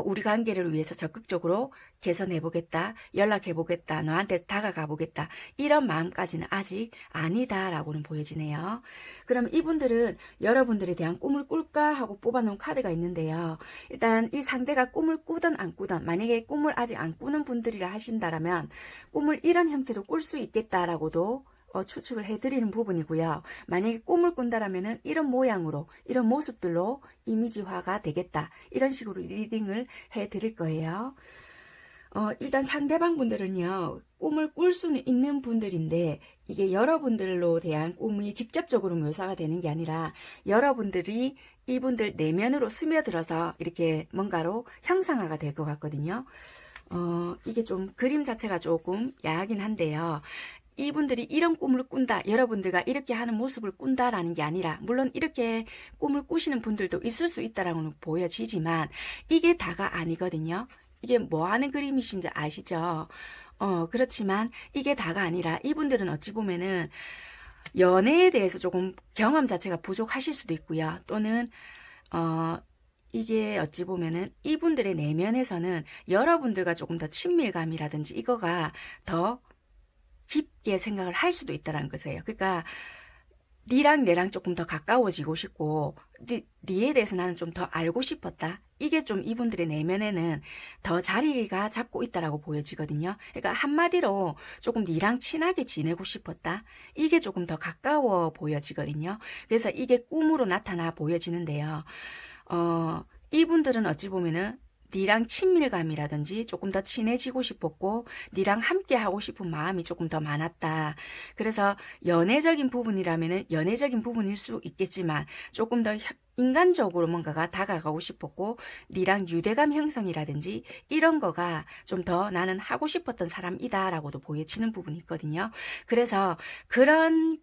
우리 관계를 위해서 적극적으로 개선해보겠다, 연락해보겠다, 너한테 다가가보겠다 이런 마음까지는 아직 아니다라고는 보여지네요. 그럼 이분들은 여러분들에 대한 꿈을 꿀까 하고 뽑아놓은 카드가 있는데요. 일단 이 상대가 꿈을 꾸든 안 꾸든 만약에 꿈을 아직 안 꾸는 분들이라 하신다라면 꿈을 이런 형태로 꿀 수 있겠다라고도 추측을 해드리는 부분이고요. 만약에 꿈을 꾼다라면은 이런 모양으로, 이런 모습들로 이미지화가 되겠다. 이런 식으로 리딩을 해드릴 거예요. 일단 상대방 분들은요, 꿈을 꿀 수는 있는 분들인데, 이게 여러분들로 대한 꿈이 직접적으로 묘사가 되는 게 아니라, 여러분들이 이분들 내면으로 스며들어서 이렇게 뭔가로 형상화가 될 것 같거든요. 이게 좀 그림 자체가 조금 야하긴 한데요. 이분들이 이런 꿈을 꾼다, 여러분들과 이렇게 하는 모습을 꾼다라는 게 아니라, 물론 이렇게 꿈을 꾸시는 분들도 있을 수 있다라고는 보여지지만 이게 다가 아니거든요. 이게 뭐 하는 그림이신지 아시죠? 그렇지만 이게 다가 아니라 이분들은 어찌 보면은 연애에 대해서 조금 경험 자체가 부족하실 수도 있고요. 또는 이게 어찌 보면은 이분들의 내면에서는 여러분들과 조금 더 친밀감이라든지 이거가 더 깊게 생각을 할 수도 있다는 거세요. 그러니까 니랑 내랑 조금 더 가까워지고 싶고 니에 대해서 나는 좀 더 알고 싶었다. 이게 좀 이분들의 내면에는 더 자리가 잡고 있다라고 보여지거든요. 그러니까 한마디로 조금 니랑 친하게 지내고 싶었다. 이게 조금 더 가까워 보여지거든요. 그래서 이게 꿈으로 나타나 보여지는데요. 이분들은 어찌 보면은 니랑 친밀감이라든지 조금 더 친해지고 싶었고 니랑 함께 하고 싶은 마음이 조금 더 많았다. 그래서 연애적인 부분이라면은 연애적인 부분일 수 있겠지만 조금 더 인간적으로 뭔가가 다가가고 싶었고 니랑 유대감 형성이라든지 이런 거가 좀 더 나는 하고 싶었던 사람이다 라고도 보여지는 부분이 있거든요. 그래서 그런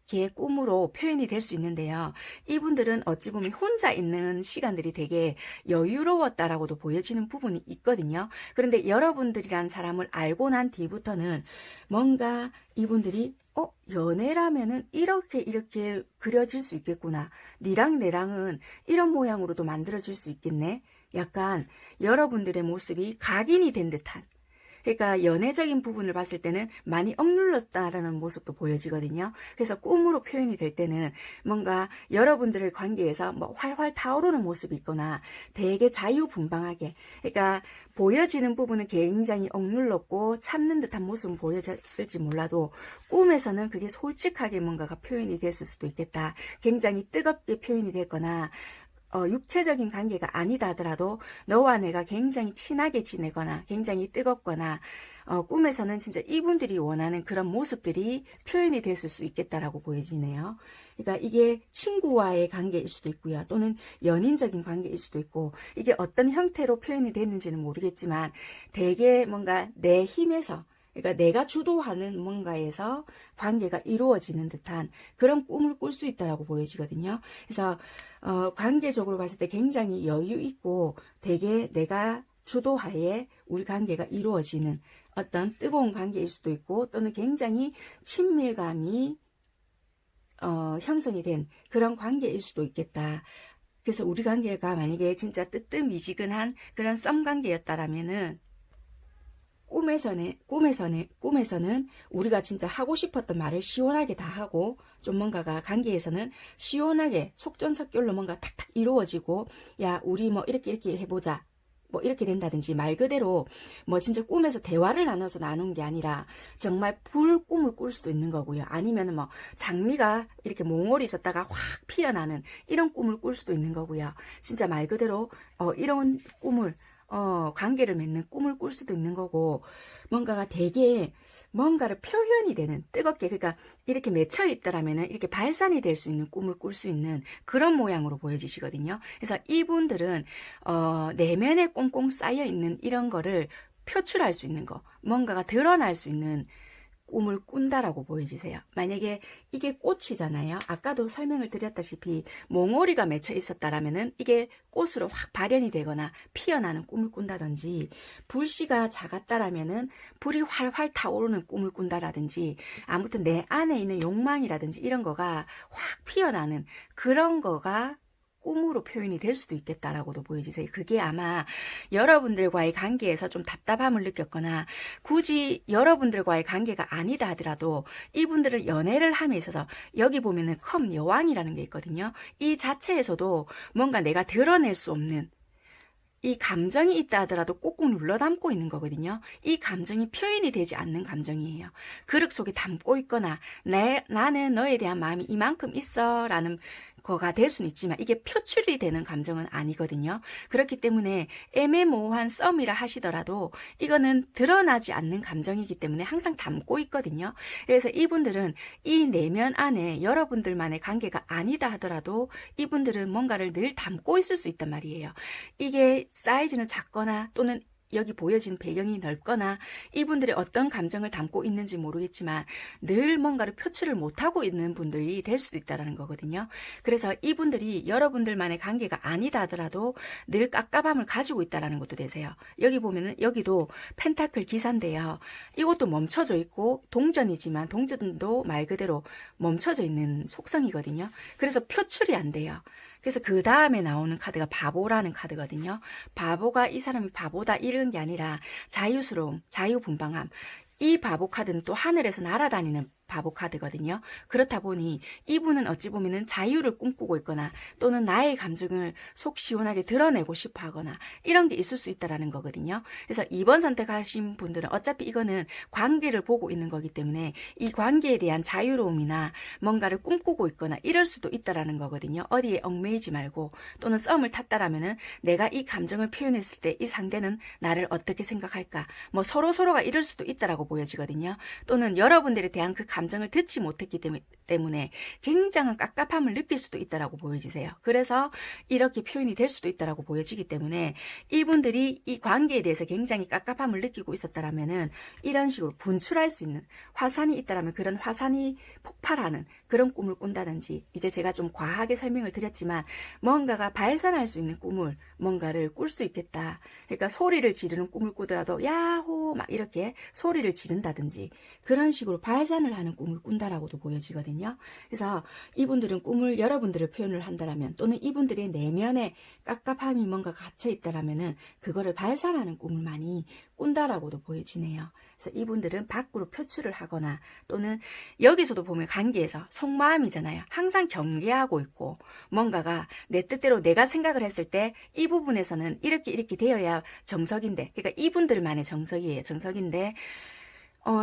게 꿈으로 표현이 될 수 있는데요. 이분들은 어찌 보면 혼자 있는 시간들이 되게 여유로웠다라고도 보여지는 부분이 있거든요. 그런데 여러분들이란 사람을 알고 난 뒤부터는 뭔가 이분들이 연애라면은 이렇게 그려질 수 있겠구나. 니랑 내랑은 이런 모양으로도 만들어질 수 있겠네. 약간 여러분들의 모습이 각인이 된 듯한, 그러니까 연애적인 부분을 봤을 때는 많이 억눌렀다라는 모습도 보여지거든요. 그래서 꿈으로 표현이 될 때는 뭔가 여러분들의 관계에서 뭐 활활 타오르는 모습이 있거나 되게 자유분방하게, 그러니까 보여지는 부분은 굉장히 억눌렀고 참는 듯한 모습은 보여졌을지 몰라도 꿈에서는 그게 솔직하게 뭔가가 표현이 됐을 수도 있겠다. 굉장히 뜨겁게 표현이 됐거나 육체적인 관계가 아니다 하더라도 너와 내가 굉장히 친하게 지내거나 굉장히 뜨겁거나 꿈에서는 진짜 이분들이 원하는 그런 모습들이 표현이 됐을 수 있겠다라고 보여지네요. 그러니까 이게 친구와의 관계일 수도 있고요. 또는 연인적인 관계일 수도 있고 이게 어떤 형태로 표현이 됐는지는 모르겠지만 되게 뭔가 내 힘에서, 그러니까 내가 주도하는 뭔가에서 관계가 이루어지는 듯한 그런 꿈을 꿀 수 있다라고 보여지거든요. 그래서 관계적으로 봤을 때 굉장히 여유 있고 되게 내가 주도하에 우리 관계가 이루어지는 어떤 뜨거운 관계일 수도 있고 또는 굉장히 친밀감이 형성이 된 그런 관계일 수도 있겠다. 그래서 우리 관계가 만약에 진짜 뜨뜻미지근한 그런 썸 관계였다라면은 꿈에서는 우리가 진짜 하고 싶었던 말을 시원하게 다 하고 좀 뭔가가 관계에서는 시원하게 속전속결로 뭔가 탁탁 이루어지고 야 우리 뭐 이렇게 해보자 뭐 이렇게 된다든지 말 그대로 뭐 진짜 꿈에서 대화를 나눠서 나눈 게 아니라 정말 불꿈을 꿀 수도 있는 거고요. 아니면은 뭐 장미가 이렇게 몽골이 졌다가 확 피어나는 이런 꿈을 꿀 수도 있는 거고요. 진짜 말 그대로 이런 꿈을 관계를 맺는 꿈을 꿀 수도 있는 거고, 뭔가가 되게 뭔가를 표현이 되는 뜨겁게 그러니까 이렇게 맺혀 있더라면은 이렇게 발산이 될 수 있는 꿈을 꿀 수 있는 그런 모양으로 보여지시거든요. 그래서 이분들은 내면에 꽁꽁 쌓여 있는 이런 거를 표출할 수 있는 거, 뭔가가 드러날 수 있는 꿈을 꾼다라고 보여지세요. 만약에 이게 꽃이잖아요. 아까도 설명을 드렸다시피 몽오리가 맺혀 있었다라면은 이게 꽃으로 확 발현이 되거나 피어나는 꿈을 꾼다든지, 불씨가 작았다라면은 불이 활활 타오르는 꿈을 꾼다라든지, 아무튼 내 안에 있는 욕망이라든지 이런 거가 확 피어나는 그런 거가 꿈으로 표현이 될 수도 있겠다라고도 보여지세요. 그게 아마 여러분들과의 관계에서 좀 답답함을 느꼈거나 굳이 여러분들과의 관계가 아니다 하더라도 이분들을 연애를 함에 있어서 여기 보면은 컴 여왕이라는 게 있거든요. 이 자체에서도 뭔가 내가 드러낼 수 없는 이 감정이 있다 하더라도 꾹꾹 눌러 담고 있는 거거든요. 이 감정이 표현이 되지 않는 감정이에요. 그릇 속에 담고 있거나 나는 너에 대한 마음이 이만큼 있어 라는 거가 될 수는 있지만 이게 표출이 되는 감정은 아니거든요. 그렇기 때문에 애매모호한 썸이라 하시더라도 이거는 드러나지 않는 감정이기 때문에 항상 담고 있거든요. 그래서 이분들은 이 내면 안에 여러분들만의 관계가 아니다 하더라도 이분들은 뭔가를 늘 담고 있을 수 있단 말이에요. 이게 사이즈는 작거나 또는 여기 보여진 배경이 넓거나 이분들이 어떤 감정을 담고 있는지 모르겠지만 늘 뭔가를 표출을 못하고 있는 분들이 될 수도 있다는 거거든요. 그래서 이분들이 여러분들만의 관계가 아니다 하더라도 늘 깝깝함을 가지고 있다는 것도 되세요. 여기 보면은 여기도 펜타클 기사인데요. 이것도 멈춰져 있고 동전이지만 동전도 말 그대로 멈춰져 있는 속성이거든요. 그래서 표출이 안 돼요. 그래서 그 다음에 나오는 카드가 바보라는 카드거든요. 바보가 이 사람이 바보다 이런 게 아니라 자유스러움, 자유분방함. 이 바보 카드는 또 하늘에서 날아다니는 바보 카드거든요. 그렇다 보니 이분은 어찌 보면은 자유를 꿈꾸고 있거나 또는 나의 감정을 속 시원하게 드러내고 싶어 하거나 이런 게 있을 수 있다라는 거거든요. 그래서 2번 선택하신 분들은 어차피 이거는 관계를 보고 있는 거기 때문에 이 관계에 대한 자유로움이나 뭔가를 꿈꾸고 있거나 이럴 수도 있다라는 거거든요. 어디에 얽매이지 말고, 또는 썸을 탔다라면은 내가 이 감정을 표현했을 때 이 상대는 나를 어떻게 생각할까, 뭐 서로가 이럴 수도 있다라고 보여지거든요. 또는 여러분들에 대한 그 감정을 듣지 못했기 때문에 굉장한 깝깝함을 느낄 수도 있다라고 보여지세요. 그래서 이렇게 표현이 될 수도 있다라고 보여지기 때문에 이분들이 이 관계에 대해서 굉장히 깝깝함을 느끼고 있었다라면은 이런 식으로 분출할 수 있는 화산이 있다라면 그런 화산이 폭발하는 그런 꿈을 꾼다든지, 이제 제가 좀 과하게 설명을 드렸지만 뭔가가 발산할 수 있는 꿈을 뭔가를 꿀 수 있겠다. 그러니까 소리를 지르는 꿈을 꾸더라도 야호 막 이렇게 소리를 지른다든지 그런 식으로 발산을 하는 꿈을 꾼다라고도 보여지거든요. 그래서 이분들은 꿈을 여러분들을 표현을 한다라면, 또는 이분들의 내면에 깝깝함이 뭔가 갇혀 있다라면은 그거를 발산하는 꿈을 많이 꾼다라고도 보여지네요. 그래서 이분들은 밖으로 표출을 하거나, 또는 여기서도 보면 관계에서 속마음이잖아요. 항상 경계하고 있고 뭔가가 내 뜻대로 내가 생각을 했을 때 이 부분에서는 이렇게 되어야 정석인데, 그러니까 이분들만의 정석이에요. 정석인데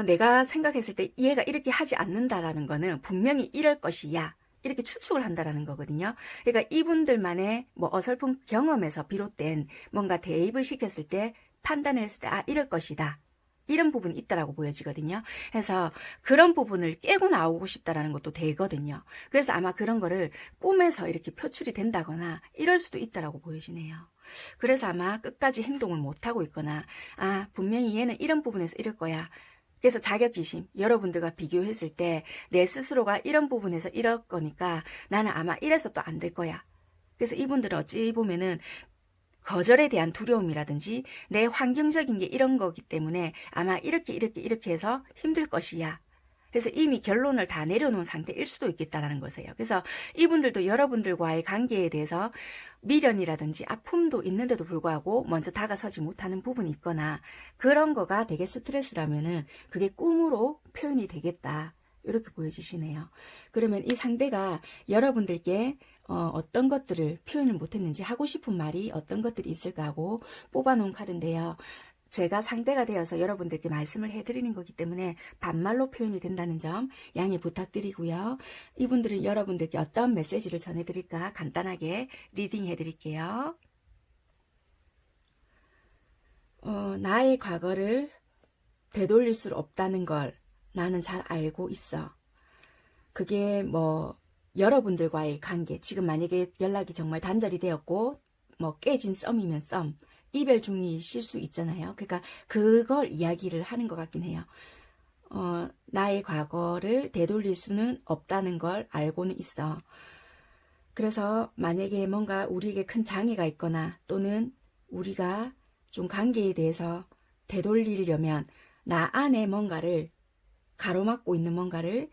내가 생각했을 때 얘가 이렇게 하지 않는다라는 거는 분명히 이럴 것이야. 이렇게 추측을 한다라는 거거든요. 그러니까 이분들만의 뭐 어설픈 경험에서 비롯된 뭔가 대입을 시켰을 때 판단을 했을 때 이럴 것이다. 이런 부분이 있다라고 보여지거든요. 그래서 그런 부분을 깨고 나오고 싶다라는 것도 되거든요. 그래서 아마 그런 거를 꿈에서 이렇게 표출이 된다거나 이럴 수도 있다라고 보여지네요. 그래서 아마 끝까지 행동을 못하고 있거나 분명히 얘는 이런 부분에서 이럴 거야. 그래서 자격지심, 여러분들과 비교했을 때 내 스스로가 이런 부분에서 이럴 거니까 나는 아마 이래서 또 안 될 거야. 그래서 이분들은 어찌 보면은 거절에 대한 두려움이라든지 내 환경적인 게 이런 거기 때문에 아마 이렇게 해서 힘들 것이야. 그래서 이미 결론을 다 내려놓은 상태일 수도 있겠다라는 거세요. 그래서 이분들도 여러분들과의 관계에 대해서 미련이라든지 아픔도 있는데도 불구하고 먼저 다가서지 못하는 부분이 있거나 그런 거가 되게 스트레스라면은 그게 꿈으로 표현이 되겠다. 이렇게 보여지시네요. 그러면 이 상대가 여러분들께 어떤 것들을 표현을 못했는지 하고 싶은 말이 어떤 것들이 있을까 하고 뽑아놓은 카드인데요. 제가 상대가 되어서 여러분들께 말씀을 해드리는 거기 때문에 반말로 표현이 된다는 점 양해 부탁드리고요. 이분들은 여러분들께 어떤 메시지를 전해드릴까 간단하게 리딩 해드릴게요. 나의 과거를 되돌릴 수 없다는 걸 나는 잘 알고 있어. 그게 뭐 여러분들과의 관계, 지금 만약에 연락이 정말 단절이 되었고 뭐 깨진 썸이면 썸, 이별 중이실 수 있잖아요. 그러니까 그걸 이야기를 하는 것 같긴 해요. 나의 과거를 되돌릴 수는 없다는 걸 알고는 있어. 그래서 만약에 뭔가 우리에게 큰 장애가 있거나 또는 우리가 좀 관계에 대해서 되돌리려면 나 안에 뭔가를 가로막고 있는 뭔가를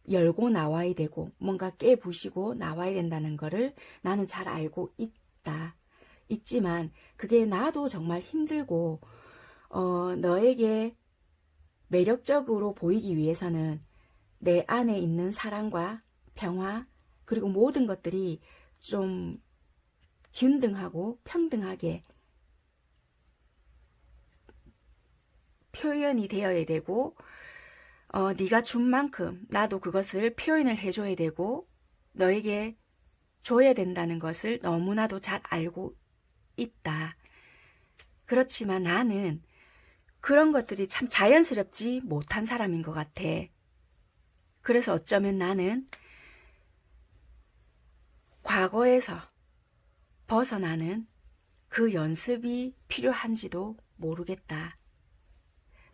열고 나와야 되고 뭔가 깨부시고 나와야 된다는 거를 나는 잘 알고 있지만 그게 나도 정말 힘들고 너에게 매력적으로 보이기 위해서는 내 안에 있는 사랑과 평화 그리고 모든 것들이 좀 균등하고 평등하게 표현이 되어야 되고 네가 준 만큼 나도 그것을 표현을 해줘야 되고 너에게 줘야 된다는 것을 너무나도 잘 알고 있다. 그렇지만 나는 그런 것들이 참 자연스럽지 못한 사람인 것 같아. 그래서 어쩌면 나는 과거에서 벗어나는 그 연습이 필요한지도 모르겠다.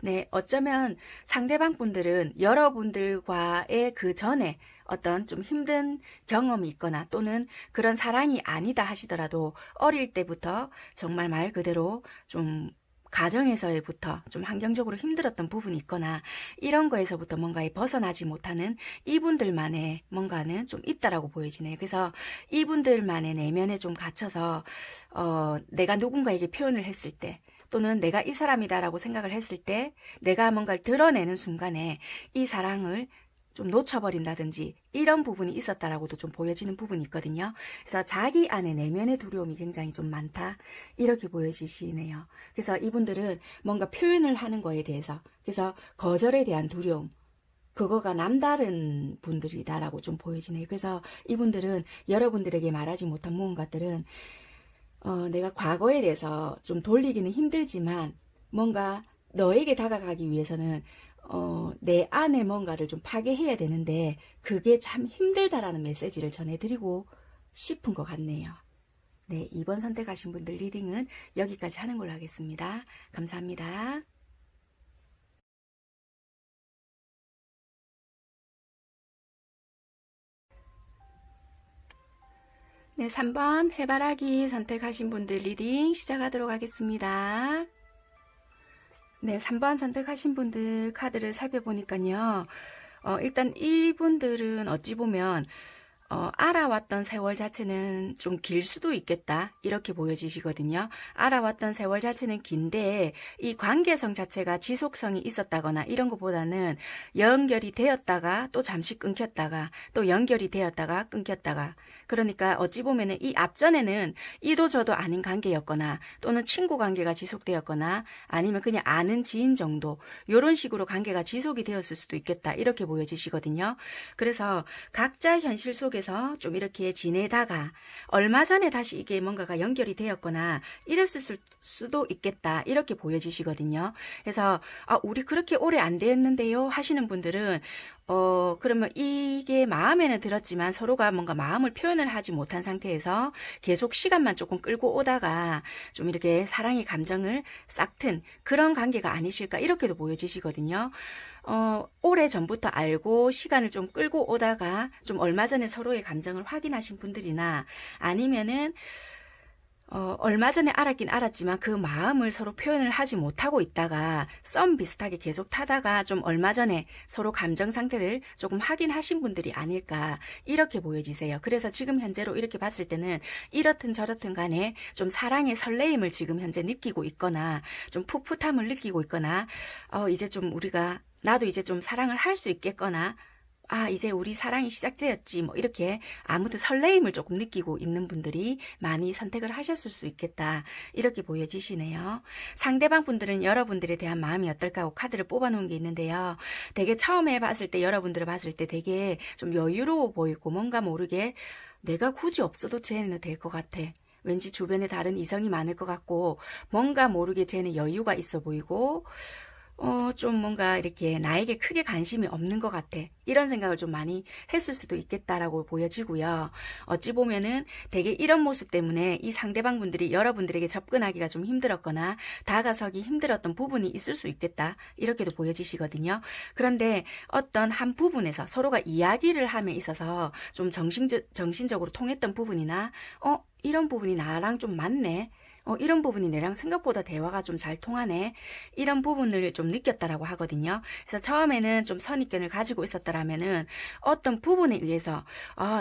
네, 어쩌면 상대방 분들은 여러분들과의 그 전에 어떤 좀 힘든 경험이 있거나 또는 그런 사랑이 아니다 하시더라도 어릴 때부터 정말 말 그대로 좀 가정에서부터 좀 환경적으로 힘들었던 부분이 있거나 이런 거에서부터 뭔가에 벗어나지 못하는 이분들만의 뭔가는 좀 있다라고 보여지네요. 그래서 이분들만의 내면에 좀 갇혀서 내가 누군가에게 표현을 했을 때 또는 내가 이 사람이다라고 생각을 했을 때 내가 뭔가를 드러내는 순간에 이 사랑을 좀 놓쳐버린다든지 이런 부분이 있었다라고도 좀 보여지는 부분이 있거든요. 그래서 자기 안에 내면의 두려움이 굉장히 좀 많다 이렇게 보여지시네요. 그래서 이분들은 뭔가 표현을 하는 거에 대해서 그래서 거절에 대한 두려움 그거가 남다른 분들이다라고 좀 보여지네요. 그래서 이분들은 여러분들에게 말하지 못한 무언가들은 내가 과거에 대해서 좀 돌리기는 힘들지만 뭔가 너에게 다가가기 위해서는 내 안에 뭔가를 좀 파괴해야 되는데 그게 참 힘들다라는 메시지를 전해드리고 싶은 것 같네요. 네, 2번 선택하신 분들 리딩은 여기까지 하는 걸로 하겠습니다. 감사합니다. 네, 3번 해바라기 선택하신 분들 리딩 시작하도록 하겠습니다. 네, 3번 선택하신 분들 카드를 살펴보니까요. 일단 이분들은 어찌 보면 알아왔던 세월 자체는 좀 길 수도 있겠다 이렇게 보여지시거든요. 알아왔던 세월 자체는 긴데 이 관계성 자체가 지속성이 있었다거나 이런 것보다는 연결이 되었다가 또 잠시 끊겼다가 또 연결이 되었다가 끊겼다가 그러니까 어찌 보면은 이 앞전에는 이도 저도 아닌 관계였거나 또는 친구 관계가 지속되었거나 아니면 그냥 아는 지인 정도 이런 식으로 관계가 지속이 되었을 수도 있겠다 이렇게 보여지시거든요. 그래서 각자 현실 속에서 좀 이렇게 지내다가 얼마 전에 다시 이게 뭔가가 연결이 되었거나 이랬을 수도 있겠다 이렇게 보여지시거든요. 그래서 우리 그렇게 오래 안 되었는데요 하시는 분들은 그러면 이게 마음에는 들었지만 서로가 뭔가 마음을 표현을 하지 못한 상태에서 계속 시간만 조금 끌고 오다가 좀 이렇게 사랑의 감정을 싹튼 그런 관계가 아니실까 이렇게도 보여지시거든요. 오래 전부터 알고 시간을 좀 끌고 오다가 좀 얼마 전에 서로의 감정을 확인하신 분들이나 아니면은 얼마 전에 알았긴 알았지만 그 마음을 서로 표현을 하지 못하고 있다가 썸 비슷하게 계속 타다가 좀 얼마 전에 서로 감정 상태를 조금 확인하신 분들이 아닐까 이렇게 보여지세요. 그래서 지금 현재로 이렇게 봤을 때는 이렇든 저렇든 간에 좀 사랑의 설레임을 지금 현재 느끼고 있거나 좀 풋풋함을 느끼고 있거나 이제 좀 나도 이제 좀 사랑을 할 수 있겠거나 이제 우리 사랑이 시작되었지. 뭐 이렇게 아무튼 설레임을 조금 느끼고 있는 분들이 많이 선택을 하셨을 수 있겠다. 이렇게 보여지시네요. 상대방 분들은 여러분들에 대한 마음이 어떨까 하고 카드를 뽑아놓은 게 있는데요. 되게 처음에 봤을 때 여러분들을 봤을 때 되게 좀 여유로워 보이고 뭔가 모르게 내가 굳이 없어도 쟤는 될 것 같아. 왠지 주변에 다른 이성이 많을 것 같고 뭔가 모르게 쟤는 여유가 있어 보이고 좀 뭔가 이렇게 나에게 크게 관심이 없는 것 같아. 이런 생각을 좀 많이 했을 수도 있겠다라고 보여지고요. 어찌 보면은 되게 이런 모습 때문에 이 상대방 분들이 여러분들에게 접근하기가 좀 힘들었거나 다가서기 힘들었던 부분이 있을 수 있겠다. 이렇게도 보여지시거든요. 그런데 어떤 한 부분에서 서로가 이야기를 함에 있어서 좀 정신적으로 통했던 부분이나 이런 부분이 나랑 좀 맞네. 이런 부분이 내랑 생각보다 대화가 좀 잘 통하네. 이런 부분을 좀 느꼈다라고 하거든요. 그래서 처음에는 좀 선입견을 가지고 있었더라면은 어떤 부분에 의해서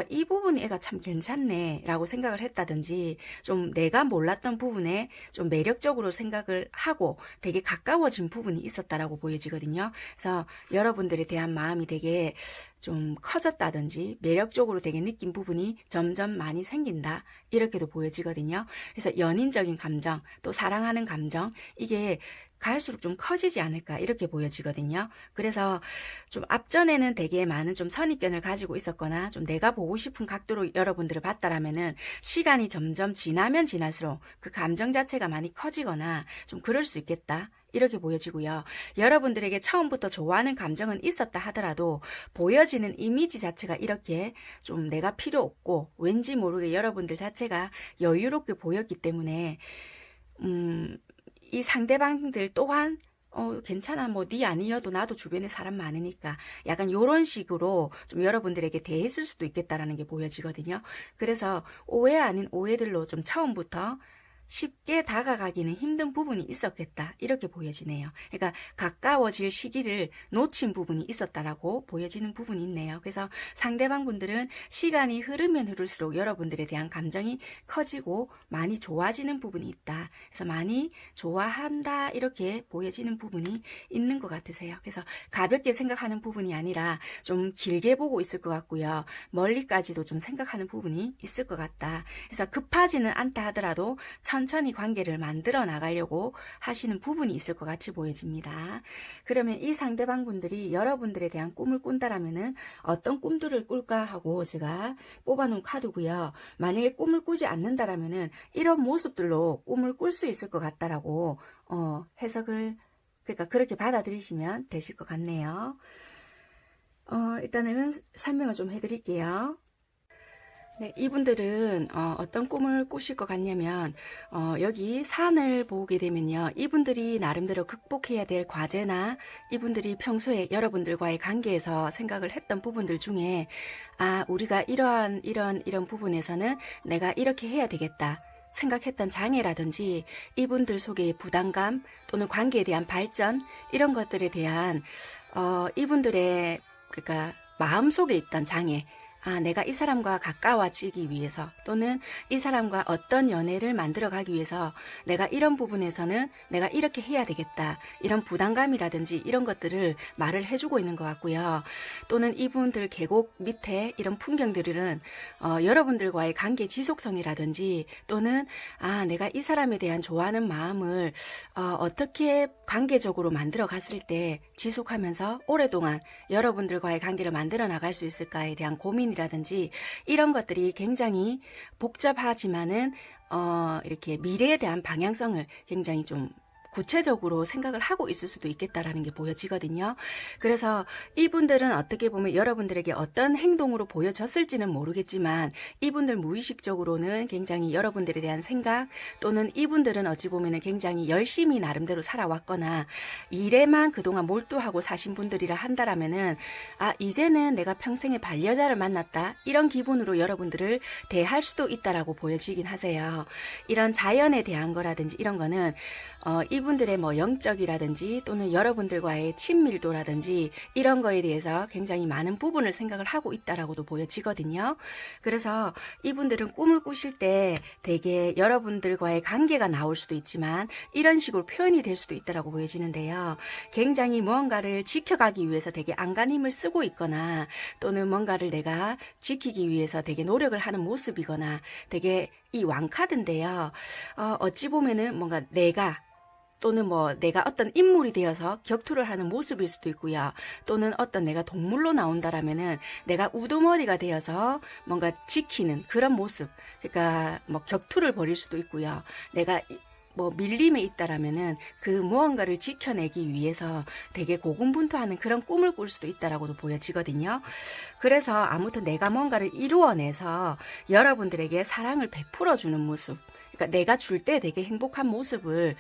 이 부분이 애가 참 괜찮네 라고 생각을 했다든지 좀 내가 몰랐던 부분에 좀 매력적으로 생각을 하고 되게 가까워진 부분이 있었다라고 보여지거든요. 그래서 여러분들에 대한 마음이 되게 좀 커졌다든지 매력적으로 되게 느낀 부분이 점점 많이 생긴다. 이렇게도 보여지거든요. 그래서 연인적인 감정, 또 사랑하는 감정, 이게 갈수록 좀 커지지 않을까 이렇게 보여지거든요. 그래서 좀 앞전에는 되게 많은 좀 선입견을 가지고 있었거나 좀 내가 보고 싶은 각도로 여러분들을 봤다라면은 시간이 점점 지나면 지날수록 그 감정 자체가 많이 커지거나 좀 그럴 수 있겠다. 이렇게 보여지고요. 여러분들에게 처음부터 좋아하는 감정은 있었다 하더라도 보여지는 이미지 자체가 이렇게 좀 내가 필요 없고 왠지 모르게 여러분들 자체가 여유롭게 보였기 때문에 이 상대방들 또한 괜찮아. 뭐 네 아니어도 나도 주변에 사람 많으니까 약간 요런 식으로 좀 여러분들에게 대했을 수도 있겠다라는 게 보여지거든요. 그래서 오해 아닌 오해들로 좀 처음부터 쉽게 다가가기는 힘든 부분이 있었겠다. 이렇게 보여지네요. 그러니까 가까워질 시기를 놓친 부분이 있었다라고 보여지는 부분이 있네요. 그래서 상대방 분들은 시간이 흐르면 흐를수록 여러분들에 대한 감정이 커지고 많이 좋아지는 부분이 있다. 그래서 많이 좋아한다. 이렇게 보여지는 부분이 있는 것 같으세요. 그래서 가볍게 생각하는 부분이 아니라 좀 길게 보고 있을 것 같고요. 멀리까지도 좀 생각하는 부분이 있을 것 같다. 그래서 급하지는 않다 하더라도 천천히 관계를 만들어 나가려고 하시는 부분이 있을 것 같이 보여집니다. 그러면 이 상대방 분들이 여러분들에 대한 꿈을 꾼다라면은 어떤 꿈들을 꿀까 하고 제가 뽑아놓은 카드고요. 만약에 꿈을 꾸지 않는다라면은 이런 모습들로 꿈을 꿀 수 있을 것 같다라고 해석을 그러니까 그렇게 받아들이시면 되실 것 같네요. 일단은 설명을 좀 해드릴게요. 네, 이분들은 어떤 꿈을 꾸실 것 같냐면 여기 산을 보게 되면요. 이분들이 나름대로 극복해야 될 과제나 이분들이 평소에 여러분들과의 관계에서 생각을 했던 부분들 중에 우리가 이런 부분에서는 내가 이렇게 해야 되겠다. 생각했던 장애라든지 이분들 속의 부담감 또는 관계에 대한 발전 이런 것들에 대한 이분들의 그러니까 마음속에 있던 장애 내가 이 사람과 가까워지기 위해서 또는 이 사람과 어떤 연애를 만들어가기 위해서 내가 이런 부분에서는 내가 이렇게 해야 되겠다. 이런 부담감이라든지 이런 것들을 말을 해주고 있는 것 같고요. 또는 이분들 계곡 밑에 이런 풍경들은 여러분들과의 관계 지속성이라든지 또는 내가 이 사람에 대한 좋아하는 마음을 어떻게 관계적으로 만들어 갔을 때 지속하면서 오랫동안 여러분들과의 관계를 만들어 나갈 수 있을까에 대한 고민이라든지 이런 것들이 굉장히 복잡하지만은 이렇게 미래에 대한 방향성을 굉장히 좀 구체적으로 생각을 하고 있을 수도 있겠다라는 게 보여지거든요. 그래서 이분들은 어떻게 보면 여러분들에게 어떤 행동으로 보여졌을지는 모르겠지만 이분들 무의식적으로는 굉장히 여러분들에 대한 생각 또는 이분들은 어찌 보면 굉장히 열심히 나름대로 살아왔거나 일에만 그동안 몰두하고 사신 분들이라 한다라면은 아 이제는 내가 평생에 반려자를 만났다 이런 기분으로 여러분들을 대할 수도 있다라고 보여지긴 하세요. 이런 자연에 대한 거라든지 이런 거는 이분들의 뭐 영적이라든지 또는 여러분들과의 친밀도라든지 이런 거에 대해서 굉장히 많은 부분을 생각을 하고 있다라고도 보여지거든요. 그래서 이분들은 꿈을 꾸실 때 되게 여러분들과의 관계가 나올 수도 있지만 이런 식으로 표현이 될 수도 있다라고 보여지는데요. 굉장히 무언가를 지켜가기 위해서 되게 안간힘을 쓰고 있거나 또는 뭔가를 내가 지키기 위해서 되게 노력을 하는 모습이거나 되게 이 왕카드인데요. 어찌 보면은 뭔가 내가 또는 뭐 내가 어떤 인물이 되어서 격투를 하는 모습일 수도 있고요. 또는 어떤 내가 동물로 나온다라면은 내가 우두머리가 되어서 뭔가 지키는 그런 모습. 그러니까 뭐 격투를 벌일 수도 있고요. 내가 뭐 밀림에 있다라면은 그 무언가를 지켜내기 위해서 되게 고군분투하는 그런 꿈을 꿀 수도 있다라고도 보여지거든요. 그래서 아무튼 내가 뭔가를 이루어내서 여러분들에게 사랑을 베풀어주는 모습. 그러니까 내가 줄 때 되게 행복한 모습을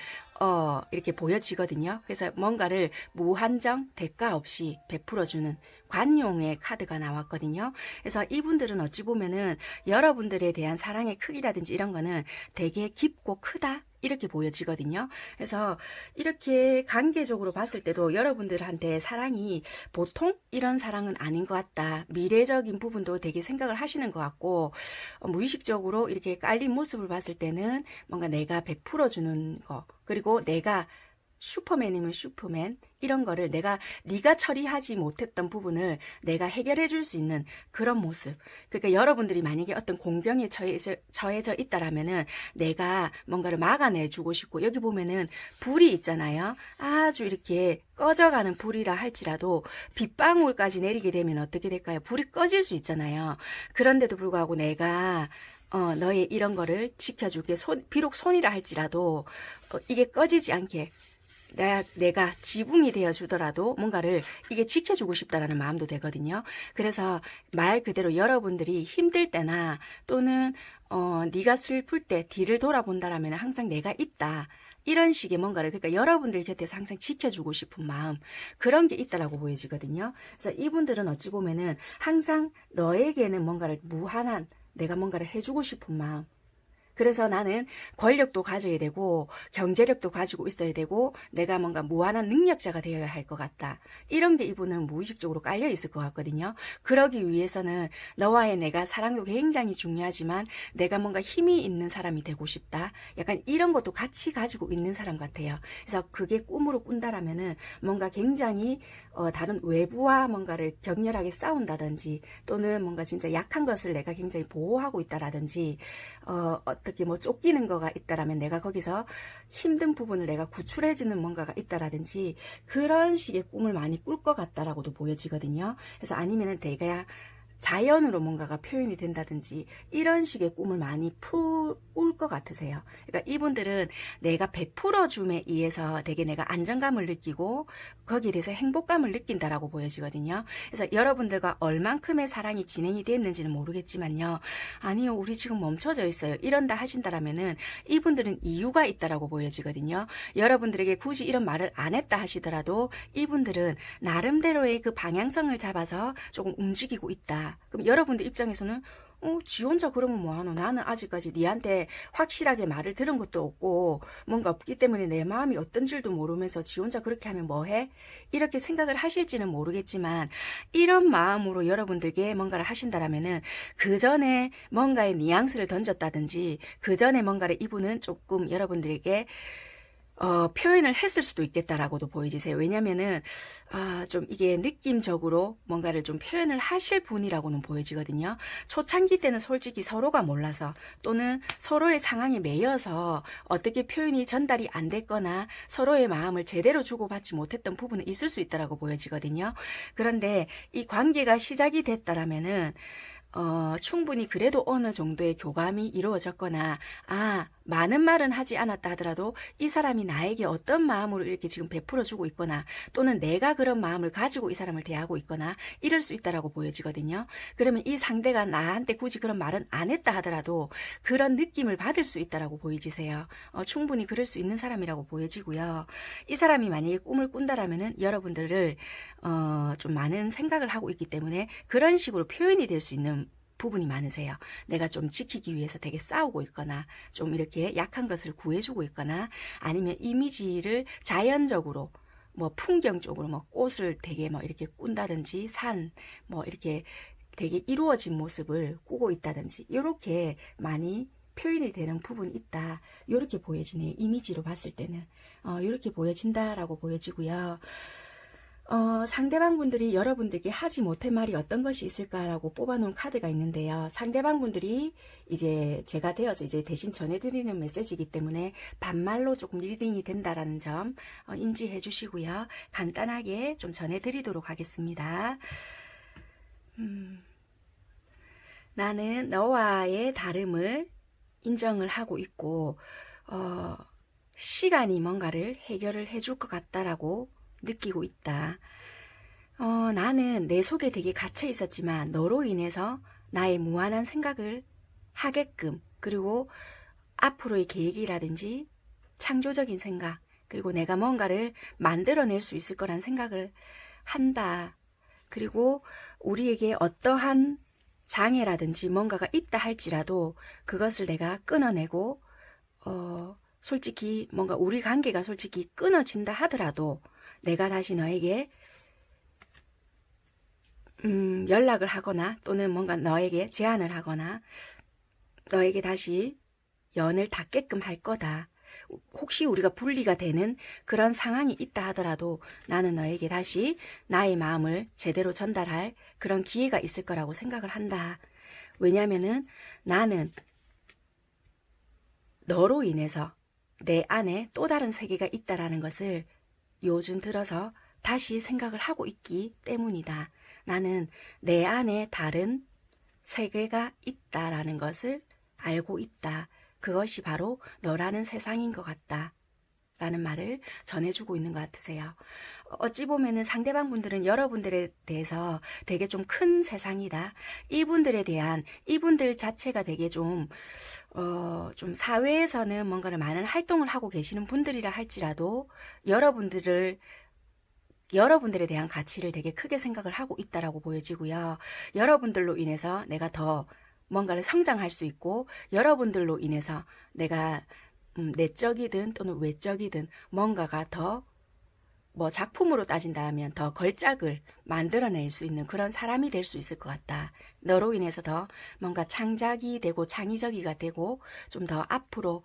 이렇게 보여지거든요. 그래서 뭔가를 무한정 대가 없이 베풀어주는 관용의 카드가 나왔거든요. 그래서 이분들은 어찌 보면은 여러분들에 대한 사랑의 크기라든지 이런 거는 되게 깊고 크다 이렇게 보여지거든요. 그래서 이렇게 관계적으로 봤을 때도 여러분들한테 사랑이 보통 이런 사랑은 아닌 것 같다. 미래적인 부분도 되게 생각을 하시는 것 같고 무의식적으로 이렇게 깔린 모습을 봤을 때는 뭔가 내가 베풀어주는 거 그리고 내가 슈퍼맨이면 슈퍼맨 이런 거를 네가 처리하지 못했던 부분을 내가 해결해 줄 수 있는 그런 모습. 그러니까 여러분들이 만약에 어떤 공병에 처해져 있다라면은 내가 뭔가를 막아내 주고 싶고 여기 보면은 불이 있잖아요. 아주 이렇게 꺼져가는 불이라 할지라도 빗방울까지 내리게 되면 어떻게 될까요? 불이 꺼질 수 있잖아요. 그런데도 불구하고 내가 너의 이런 거를 지켜줄게. 비록 손이라 할지라도 이게 꺼지지 않게 내가 지붕이 되어주더라도 뭔가를 이게 지켜주고 싶다라는 마음도 되거든요. 그래서 말 그대로 여러분들이 힘들 때나 또는 네가 슬플 때 뒤를 돌아본다라면 항상 내가 있다. 이런 식의 뭔가를 그러니까 여러분들 곁에서 항상 지켜주고 싶은 마음 그런 게 있다라고 보여지거든요. 그래서 이분들은 어찌 보면은 항상 너에게는 뭔가를 무한한 내가 뭔가를 해주고 싶은 마음 그래서 나는 권력도 가져야 되고 경제력도 가지고 있어야 되고 내가 뭔가 무한한 능력자가 되어야 할 것 같다. 이런 게 이분은 무의식적으로 깔려 있을 것 같거든요. 그러기 위해서는 너와의 내가 사랑도 굉장히 중요하지만 내가 뭔가 힘이 있는 사람이 되고 싶다. 약간 이런 것도 같이 가지고 있는 사람 같아요. 그래서 그게 꿈으로 꾼다라면은 뭔가 굉장히 다른 외부와 뭔가를 격렬하게 싸운다든지 또는 뭔가 진짜 약한 것을 내가 굉장히 보호하고 있다라든지 어떻게 뭐 쫓기는 거가 있다라면 내가 거기서 힘든 부분을 내가 구출해주는 뭔가가 있다라든지 그런 식의 꿈을 많이 꿀 것 같다라고도 보여지거든요. 그래서 아니면은 내가 자연으로 뭔가가 표현이 된다든지 이런 식의 꿈을 많이 꿀 것 같으세요. 그러니까 이분들은 내가 베풀어줌에 의해서 되게 내가 안정감을 느끼고 거기에 대해서 행복감을 느낀다라고 보여지거든요. 그래서 여러분들과 얼만큼의 사랑이 진행이 됐는지는 모르겠지만요. 아니요, 우리 지금 멈춰져 있어요. 이런다 하신다라면은 이분들은 이유가 있다라고 보여지거든요. 여러분들에게 굳이 이런 말을 안 했다 하시더라도 이분들은 나름대로의 그 방향성을 잡아서 조금 움직이고 있다. 그럼 여러분들 입장에서는 지 혼자 그러면 뭐하노? 나는 아직까지 니한테 확실하게 말을 들은 것도 없고 뭔가 없기 때문에 내 마음이 어떤 줄도 모르면서 지 혼자 그렇게 하면 뭐해? 이렇게 생각을 하실지는 모르겠지만 이런 마음으로 여러분들께 뭔가를 하신다라면은 그 전에 뭔가의 뉘앙스를 던졌다든지 그 전에 뭔가를 이분은 조금 여러분들에게 표현을 했을 수도 있겠다라고도 보여지세요. 왜냐면은, 좀 이게 느낌적으로 뭔가를 좀 표현을 하실 분이라고는 보여지거든요. 초창기 때는 솔직히 서로가 몰라서 또는 서로의 상황에 매여서 어떻게 표현이 전달이 안 됐거나 서로의 마음을 제대로 주고받지 못했던 부분은 있을 수 있다라고 보여지거든요. 그런데 이 관계가 시작이 됐다라면은, 충분히 그래도 어느 정도의 교감이 이루어졌거나, 많은 말은 하지 않았다 하더라도 이 사람이 나에게 어떤 마음으로 이렇게 지금 베풀어주고 있거나 또는 내가 그런 마음을 가지고 이 사람을 대하고 있거나 이럴 수 있다라고 보여지거든요. 그러면 이 상대가 나한테 굳이 그런 말은 안 했다 하더라도 그런 느낌을 받을 수 있다라고 보여지세요. 충분히 그럴 수 있는 사람이라고 보여지고요. 이 사람이 만약에 꿈을 꾼다라면은 여러분들을 좀 많은 생각을 하고 있기 때문에 그런 식으로 표현이 될 수 있는 부분이 많으세요. 내가 좀 지키기 위해서 되게 싸우고 있거나 좀 이렇게 약한 것을 구해주고 있거나 아니면 이미지를 자연적으로 뭐 풍경 쪽으로 뭐 꽃을 되게 뭐 이렇게 꾼다든지 산 뭐 이렇게 되게 이루어진 모습을 꾸고 있다든지 이렇게 많이 표현이 되는 부분이 있다. 이렇게 보여지네요. 이미지로 봤을 때는 이렇게 보여진다라고 보여지고요. 상대방 분들이 여러분들에게 하지 못할 말이 어떤 것이 있을까라고 뽑아놓은 카드가 있는데요. 상대방 분들이 이제 제가 되어서 이제 대신 전해드리는 메시지이기 때문에 반말로 조금 리딩이 된다라는 점 인지해 주시고요. 간단하게 좀 전해드리도록 하겠습니다. 나는 너와의 다름을 인정을 하고 있고 시간이 뭔가를 해결을 해줄 것 같다라고 느끼고 있다. 나는 내 속에 되게 갇혀 있었지만 너로 인해서 나의 무한한 생각을 하게끔 그리고 앞으로의 계획이라든지 창조적인 생각 그리고 내가 뭔가를 만들어낼 수 있을 거란 생각을 한다. 그리고 우리에게 어떠한 장애라든지 뭔가가 있다 할지라도 그것을 내가 끊어내고 솔직히 뭔가 우리 관계가 솔직히 끊어진다 하더라도 내가 다시 너에게 연락을 하거나 또는 뭔가 너에게 제안을 하거나 너에게 다시 연을 닿게끔 할 거다. 혹시 우리가 분리가 되는 그런 상황이 있다 하더라도 나는 너에게 다시 나의 마음을 제대로 전달할 그런 기회가 있을 거라고 생각을 한다. 왜냐하면은 나는 너로 인해서 내 안에 또 다른 세계가 있다라는 것을 요즘 들어서 다시 생각을 하고 있기 때문이다. 나는 내 안에 다른 세계가 있다라는 것을 알고 있다. 그것이 바로 너라는 세상인 것 같다. 라는 말을 전해주고 있는 것 같으세요. 어찌 보면은 상대방 분들은 여러분들에 대해서 되게 좀 큰 세상이다. 이분들 자체가 되게 좀 사회에서는 뭔가를 많은 활동을 하고 계시는 분들이라 할지라도 여러분들에 대한 가치를 되게 크게 생각을 하고 있다라고 보여지고요. 여러분들로 인해서 내가 더 뭔가를 성장할 수 있고 여러분들로 인해서 내가 내적이든 또는 외적이든 뭔가가 더 뭐 작품으로 따진다 하면 더 걸작을 만들어낼 수 있는 그런 사람이 될 수 있을 것 같다. 너로 인해서 더 뭔가 창작이 되고 창의적이가 되고 좀 더 앞으로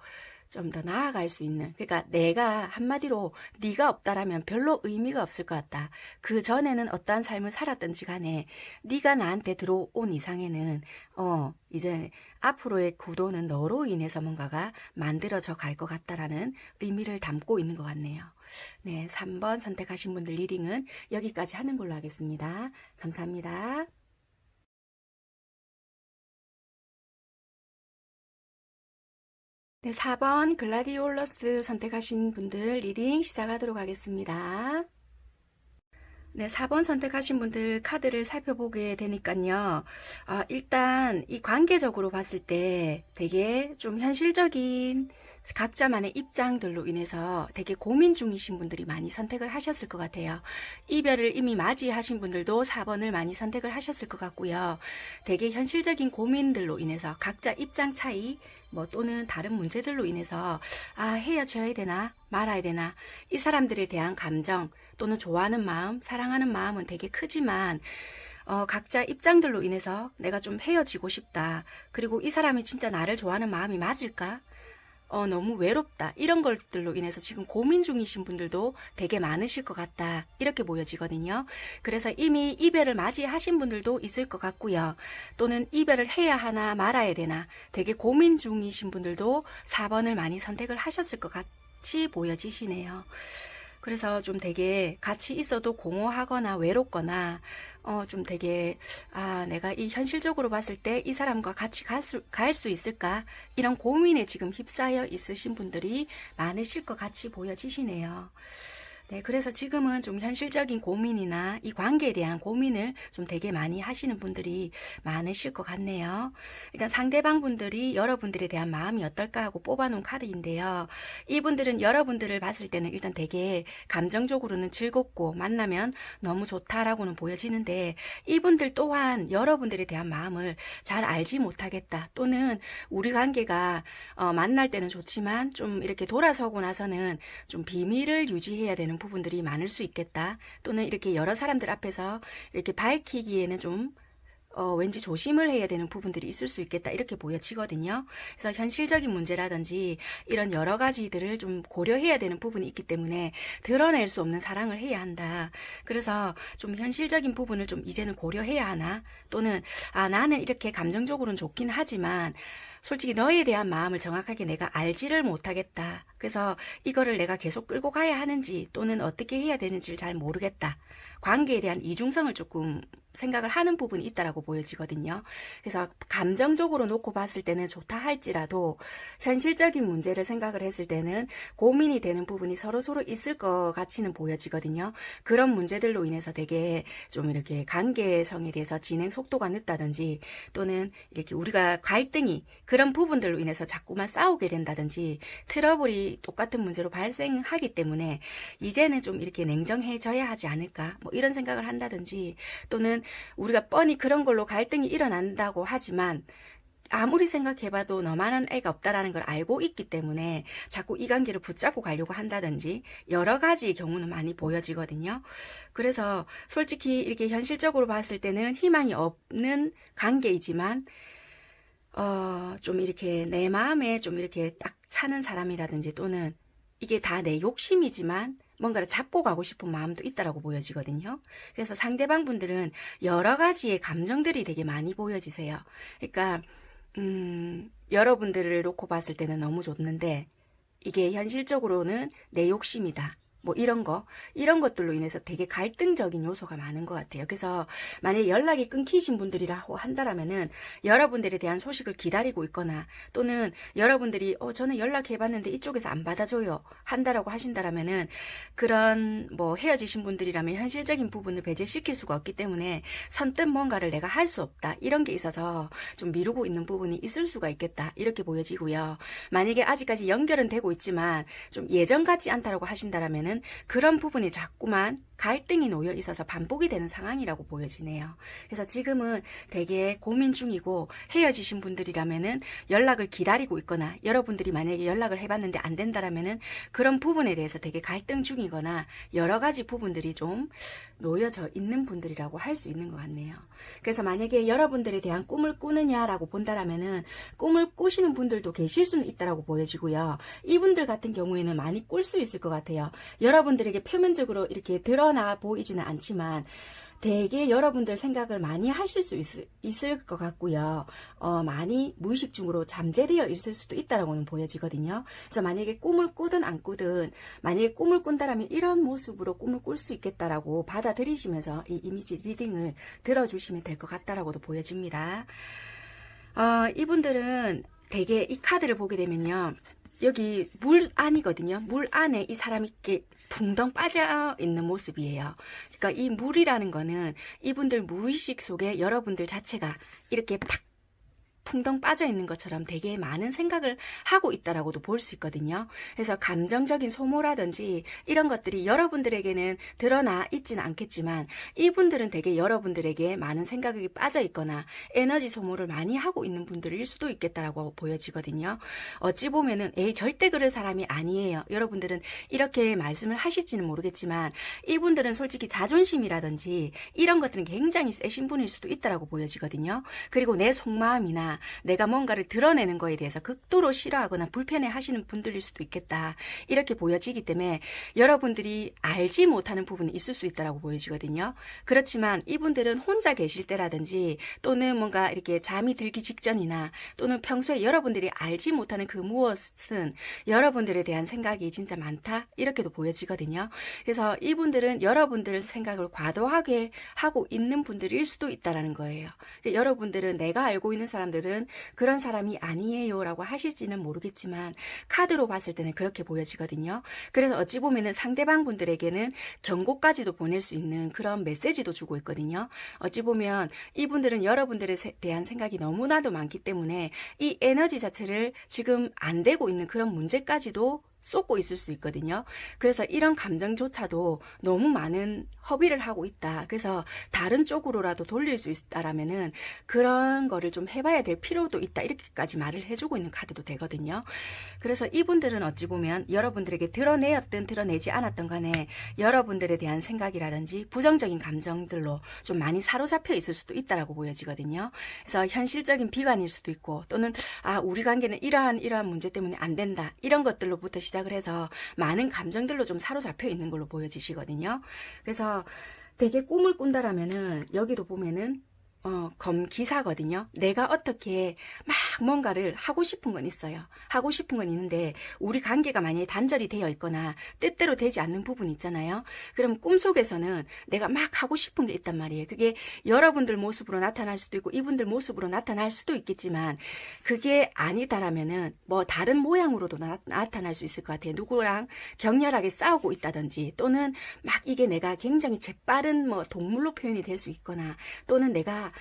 좀 더 나아갈 수 있는 그러니까 내가 한마디로 네가 없다라면 별로 의미가 없을 것 같다. 그 전에는 어떠한 삶을 살았든지 간에 네가 나한테 들어온 이상에는 이제 앞으로의 구도는 너로 인해서 뭔가가 만들어져 갈 것 같다라는 의미를 담고 있는 것 같네요. 네, 3번 선택하신 분들 리딩은 여기까지 하는 걸로 하겠습니다. 감사합니다. 네, 4번 글라디올러스 선택하신 분들 리딩 시작하도록 하겠습니다. 네, 4번 선택하신 분들 카드를 살펴보게 되니까요. 일단 이 관계적으로 봤을 때 되게 좀 현실적인 각자만의 입장들로 인해서 되게 고민 중이신 분들이 많이 선택을 하셨을 것 같아요. 이별을 이미 맞이하신 분들도 4번을 많이 선택을 하셨을 것 같고요. 되게 현실적인 고민들로 인해서 각자 입장 차이 뭐 또는 다른 문제들로 인해서 헤어져야 되나 말아야 되나 이 사람들에 대한 감정 또는 좋아하는 마음, 사랑하는 마음은 되게 크지만 각자 입장들로 인해서 내가 좀 헤어지고 싶다. 그리고 이 사람이 진짜 나를 좋아하는 마음이 맞을까? 너무 외롭다. 이런 것들로 인해서 지금 고민 중이신 분들도 되게 많으실 것 같다. 이렇게 보여지거든요. 그래서 이미 이별을 맞이하신 분들도 있을 것 같고요. 또는 이별을 해야 하나 말아야 되나 되게 고민 중이신 분들도 4번을 많이 선택을 하셨을 것 같이 보여지시네요. 그래서 좀 되게 같이 있어도 공허하거나 외롭거나 좀 되게 내가 이 현실적으로 봤을 때 이 사람과 같이 갈 수 있을까? 이런 고민에 지금 휩싸여 있으신 분들이 많으실 것 같이 보여지시네요. 네, 그래서 지금은 좀 현실적인 고민이나 이 관계에 대한 고민을 좀 되게 많이 하시는 분들이 많으실 것 같네요. 일단 상대방 분들이 여러분들에 대한 마음이 어떨까 하고 뽑아놓은 카드인데요. 이분들은 여러분들을 봤을 때는 일단 되게 감정적으로는 즐겁고 만나면 너무 좋다라고는 보여지는데 이분들 또한 여러분들에 대한 마음을 잘 알지 못하겠다. 또는 우리 관계가 만날 때는 좋지만 좀 이렇게 돌아서고 나서는 좀 비밀을 유지해야 되는 부분들이 많을 수 있겠다. 또는 이렇게 여러 사람들 앞에서 이렇게 밝히기에는 좀 왠지 조심을 해야 되는 부분들이 있을 수 있겠다. 이렇게 보여지거든요. 그래서 현실적인 문제라든지 이런 여러 가지들을 좀 고려해야 되는 부분이 있기 때문에 드러낼 수 없는 사랑을 해야 한다. 그래서 좀 현실적인 부분을 좀 이제는 고려해야 하나? 또는 나는 이렇게 감정적으로는 좋긴 하지만 솔직히 너에 대한 마음을 정확하게 내가 알지를 못하겠다. 그래서 이거를 내가 계속 끌고 가야 하는지 또는 어떻게 해야 되는지를 잘 모르겠다. 관계에 대한 이중성을 조금 생각을 하는 부분이 있다라고 보여지거든요. 그래서 감정적으로 놓고 봤을 때는 좋다 할지라도 현실적인 문제를 생각을 했을 때는 고민이 되는 부분이 서로서로 있을 것 같이는 보여지거든요. 그런 문제들로 인해서 되게 좀 이렇게 관계성에 대해서 진행 속도가 늦다든지 또는 이렇게 우리가 갈등이 그런 부분들로 인해서 자꾸만 싸우게 된다든지 트러블이 똑같은 문제로 발생하기 때문에 이제는 좀 이렇게 냉정해져야 하지 않을까 뭐 이런 생각을 한다든지 또는 우리가 뻔히 그런 걸로 갈등이 일어난다고 하지만 아무리 생각해봐도 너만한 애가 없다라는 걸 알고 있기 때문에 자꾸 이 관계를 붙잡고 가려고 한다든지 여러 가지 경우는 많이 보여지거든요. 그래서 솔직히 이렇게 현실적으로 봤을 때는 희망이 없는 관계이지만 좀 이렇게 내 마음에 좀 이렇게 딱 차는 사람이라든지 또는 이게 다 내 욕심이지만 뭔가를 잡고 가고 싶은 마음도 있다라고 보여지거든요. 그래서 상대방 분들은 여러 가지의 감정들이 되게 많이 보여지세요. 그러니까 여러분들을 놓고 봤을 때는 너무 좋는데 이게 현실적으로는 내 욕심이다. 뭐 이런 것들로 인해서 되게 갈등적인 요소가 많은 것 같아요. 그래서 만약에 연락이 끊기신 분들이라고 한다라면은 여러분들에 대한 소식을 기다리고 있거나 또는 여러분들이 저는 연락해봤는데 이쪽에서 안 받아줘요 한다라고 하신다라면은 그런 뭐 헤어지신 분들이라면 현실적인 부분을 배제시킬 수가 없기 때문에 선뜻 뭔가를 내가 할 수 없다 이런 게 있어서 좀 미루고 있는 부분이 있을 수가 있겠다 이렇게 보여지고요. 만약에 아직까지 연결은 되고 있지만 좀 예전 같지 않다라고 하신다라면은 그런 부분이 자꾸만 갈등이 놓여 있어서 반복이 되는 상황이라고 보여지네요. 그래서 지금은 되게 고민 중이고 헤어지신 분들이라면은 연락을 기다리고 있거나 여러분들이 만약에 연락을 해봤는데 안 된다라면은 그런 부분에 대해서 되게 갈등 중이거나 여러 가지 부분들이 좀 놓여져 있는 분들이라고 할 수 있는 것 같네요. 그래서 만약에 여러분들에 대한 꿈을 꾸느냐라고 본다라면은 꿈을 꾸시는 분들도 계실 수는 있다라고 보여지고요. 이분들 같은 경우에는 많이 꿀 수 있을 것 같아요. 여러분들에게 표면적으로 이렇게 드러나 보이지는 않지만 되게 여러분들 생각을 많이 하실 수 있을 것 같고요. 많이 무의식 중으로 잠재되어 있을 수도 있다라고는 보여지거든요. 그래서 만약에 꿈을 꾸든 안 꾸든 만약에 꿈을 꾼다라면 이런 모습으로 꿈을 꿀 수 있겠다라고 받아들이시면서 이 이미지 리딩을 들어주시면 될 것 같다라고도 보여집니다. 이분들은 되게 이 카드를 보게 되면요. 여기 물 안이거든요. 물 안에 이 사람이 이렇게 붕덩 빠져 있는 모습이에요. 그러니까 이 물이라는 거는 이분들 무의식 속에 여러분들 자체가 이렇게 탁 붕덩 빠져 있는 것처럼 되게 많은 생각을 하고 있다라고도 볼 수 있거든요. 그래서 감정적인 소모라든지 이런 것들이 여러분들에게는 드러나 있지는 않겠지만 이분들은 되게 여러분들에게 많은 생각이 빠져 있거나 에너지 소모를 많이 하고 있는 분들일 수도 있겠다라고 보여지거든요. 어찌 보면은 절대 그럴 사람이 아니에요. 여러분들은 이렇게 말씀을 하실지는 모르겠지만 이분들은 솔직히 자존심이라든지 이런 것들은 굉장히 세신 분일 수도 있다라고 보여지거든요. 그리고 내 속마음이나 내가 뭔가를 드러내는 거에 대해서 극도로 싫어하거나 불편해 하시는 분들일 수도 있겠다. 이렇게 보여지기 때문에 여러분들이 알지 못하는 부분이 있을 수 있다고 보여지거든요. 그렇지만 이분들은 혼자 계실 때라든지 또는 뭔가 이렇게 잠이 들기 직전이나 또는 평소에 여러분들이 알지 못하는 그 무엇은 여러분들에 대한 생각이 진짜 많다. 이렇게도 보여지거든요. 그래서 이분들은 여러분들 생각을 과도하게 하고 있는 분들일 수도 있다라는 거예요. 그러니까 여러분들은 내가 알고 있는 사람들은 그런 사람이 아니에요 라고 하실지는 모르겠지만 카드로 봤을 때는 그렇게 보여지거든요. 그래서 어찌 보면은 상대방 분들에게는 경고까지도 보낼 수 있는 그런 메시지도 주고 있거든요. 어찌 보면 이분들은 여러분들에 대한 생각이 너무나도 많기 때문에 이 에너지 자체를 지금 안 되고 있는 그런 문제까지도 쏟고 있을 수 있거든요. 그래서 이런 감정조차도 너무 많은 허비를 하고 있다. 그래서 다른 쪽으로라도 돌릴 수 있다라면은 그런 거를 좀 해봐야 될 필요도 있다. 이렇게까지 말을 해주고 있는 카드도 되거든요. 그래서 이분들은 어찌 보면 여러분들에게 드러내었든 드러내지 않았던 간에 여러분들에 대한 생각이라든지 부정적인 감정들로 좀 많이 사로잡혀 있을 수도 있다라고 보여지거든요. 그래서 현실적인 비관일 수도 있고 또는 우리 관계는 이러한 문제 때문에 안 된다. 이런 것들로부터 시작을 해서 많은 감정들로 좀 사로잡혀 있는 걸로 보여지시거든요. 그래서 되게 꿈을 꾼다라면은 여기도 보면은 검기사거든요. 내가 어떻게 막 뭔가를 하고 싶은 건 있어요. 하고 싶은 건 있는데 우리 관계가 만약에 단절이 되어 있거나 뜻대로 되지 않는 부분이 있잖아요. 그럼 꿈속에서는 내가 막 하고 싶은 게 있단 말이에요. 그게 여러분들 모습으로 나타날 수도 있고 이분들 모습으로 나타날 수도 있겠지만 그게 아니다라면은 뭐 다른 모양으로도 나타날 수 있을 것 같아요. 누구랑 격렬하게 싸우고 있다든지 또는 막 이게 내가 굉장히 재빠른 뭐 동물로 표현이 될 수 있거나 또는 내가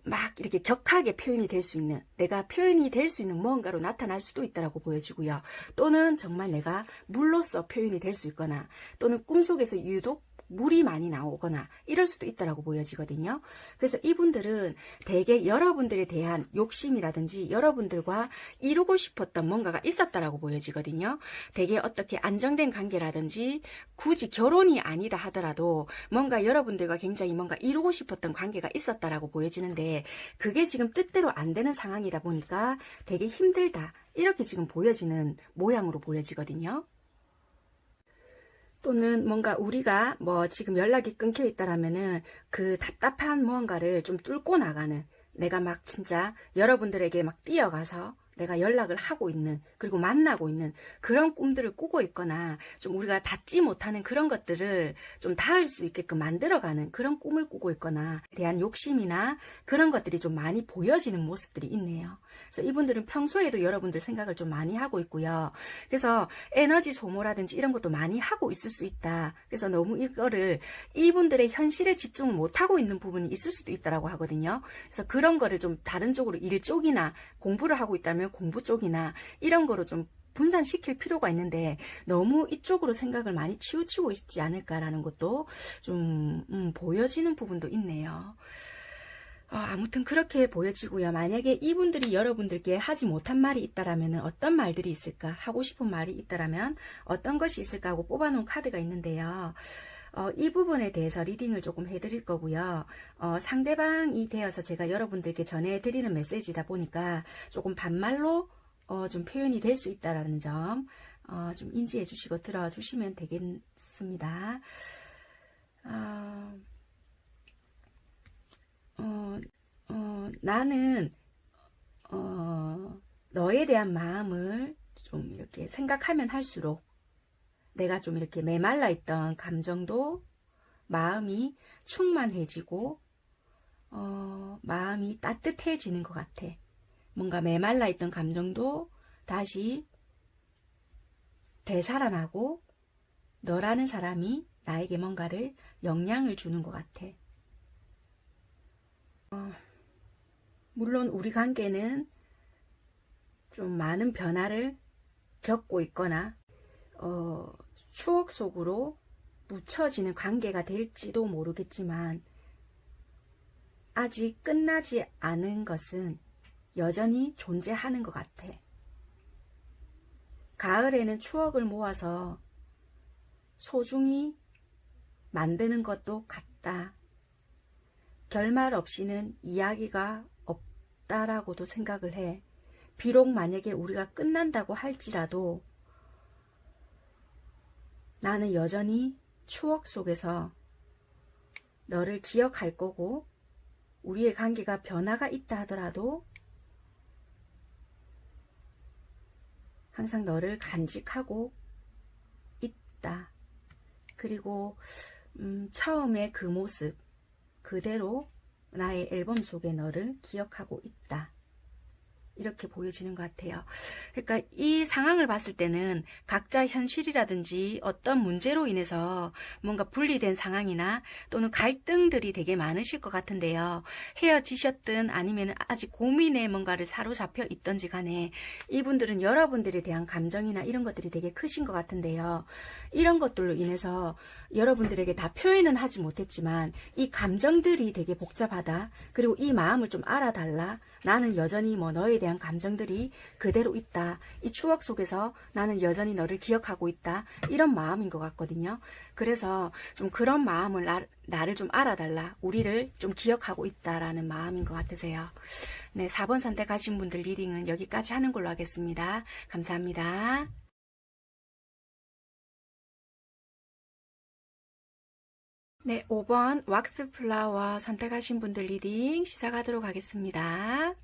막 이렇게 격하게 표현이 될 수 있는 내가 표현이 될 수 있는 무언가로 나타날 수도 있다라고 보여지고요. 또는 정말 내가 물로서 표현이 될 수 있거나 또는 꿈속에서 유독 물이 많이 나오거나 이럴 수도 있다라고 보여지거든요. 그래서 이분들은 대개 여러분들에 대한 욕심이라든지 여러분들과 이루고 싶었던 뭔가가 있었다라고 보여지거든요. 대개 어떻게 안정된 관계라든지 굳이 결혼이 아니다 하더라도 뭔가 여러분들과 굉장히 뭔가 이루고 싶었던 관계가 있었다라고 보여지는데 그게 지금 뜻대로 안 되는 상황이다 보니까 되게 힘들다. 이렇게 지금 보여지는 모양으로 보여지거든요. 또는 뭔가 우리가 뭐 지금 연락이 끊겨 있다라면은 그 답답한 무언가를 좀 뚫고 나가는 내가 막 진짜 여러분들에게 막 뛰어가서 내가 연락을 하고 있는 그리고 만나고 있는 그런 꿈들을 꾸고 있거나 좀 우리가 닿지 못하는 그런 것들을 좀 닿을 수 있게끔 만들어가는 그런 꿈을 꾸고 있거나 대한 욕심이나 그런 것들이 좀 많이 보여지는 모습들이 있네요. 그래서 이분들은 평소에도 여러분들 생각을 좀 많이 하고 있고요. 그래서 에너지 소모라든지 이런 것도 많이 하고 있을 수 있다. 그래서 너무 이거를 이분들의 현실에 집중을 못하고 있는 부분이 있을 수도 있다라고 하거든요. 그래서 그런 거를 좀 다른 쪽으로 일 쪽이나 공부를 하고 있다면 공부 쪽이나 이런 거로 좀 분산시킬 필요가 있는데 너무 이쪽으로 생각을 많이 치우치고 있지 않을까라는 것도 좀 보여지는 부분도 있네요. 아무튼 그렇게 보여지고요. 만약에 이분들이 여러분들께 하지 못한 말이 있다라면 어떤 말들이 있을까? 하고 싶은 말이 있다라면 어떤 것이 있을까 하고 뽑아놓은 카드가 있는데요. 이 부분에 대해서 리딩을 조금 해드릴 거고요. 상대방이 되어서 제가 여러분들께 전해드리는 메시지다 보니까 조금 반말로 좀 표현이 될 수 있다라는 점 좀 인지해 주시고 들어주시면 되겠습니다. 나는 너에 대한 마음을 좀 이렇게 생각하면 할수록 내가 좀 이렇게 메말라 있던 감정도 마음이 충만해지고 마음이 따뜻해지는 것 같아. 뭔가 메말라 있던 감정도 다시 되살아나고 너라는 사람이 나에게 뭔가를 영향을 주는 것 같아. 물론 우리 관계는 좀 많은 변화를 겪고 있거나 추억 속으로 묻혀지는 관계가 될지도 모르겠지만 아직 끝나지 않은 것은 여전히 존재하는 것 같아. 가을에는 추억을 모아서 소중히 만드는 것도 같다. 결말 없이는 이야기가 없다라고도 생각을 해. 비록 만약에 우리가 끝난다고 할지라도 나는 여전히 추억 속에서 너를 기억할 거고, 우리의 관계가 변화가 있다 하더라도 항상 너를 간직하고 있다. 그리고 처음에 그 모습 그대로 나의 앨범 속에 너를 기억하고 있다. 이렇게 보여지는 것 같아요. 그러니까 이 상황을 봤을 때는 각자 현실이라든지 어떤 문제로 인해서 뭔가 분리된 상황이나 또는 갈등들이 되게 많으실 것 같은데요. 헤어지셨든 아니면 아직 고민에 뭔가를 사로잡혀 있던지 간에 이분들은 여러분들에 대한 감정이나 이런 것들이 되게 크신 것 같은데요. 이런 것들로 인해서 여러분들에게 다 표현은 하지 못했지만 이 감정들이 되게 복잡하다. 그리고 이 마음을 좀 알아달라. 나는 여전히 뭐 너에 대한 감정들이 그대로 있다. 이 추억 속에서 나는 여전히 너를 기억하고 있다. 이런 마음인 것 같거든요. 그래서 좀 그런 마음을 나를 좀 알아달라. 우리를 좀 기억하고 있다라는 마음인 것 같으세요. 네, 4번 선택하신 분들 리딩은 여기까지 하는 걸로 하겠습니다. 감사합니다. 네, 5번 왁스 플라워 선택하신 분들 리딩 시작하도록 하겠습니다.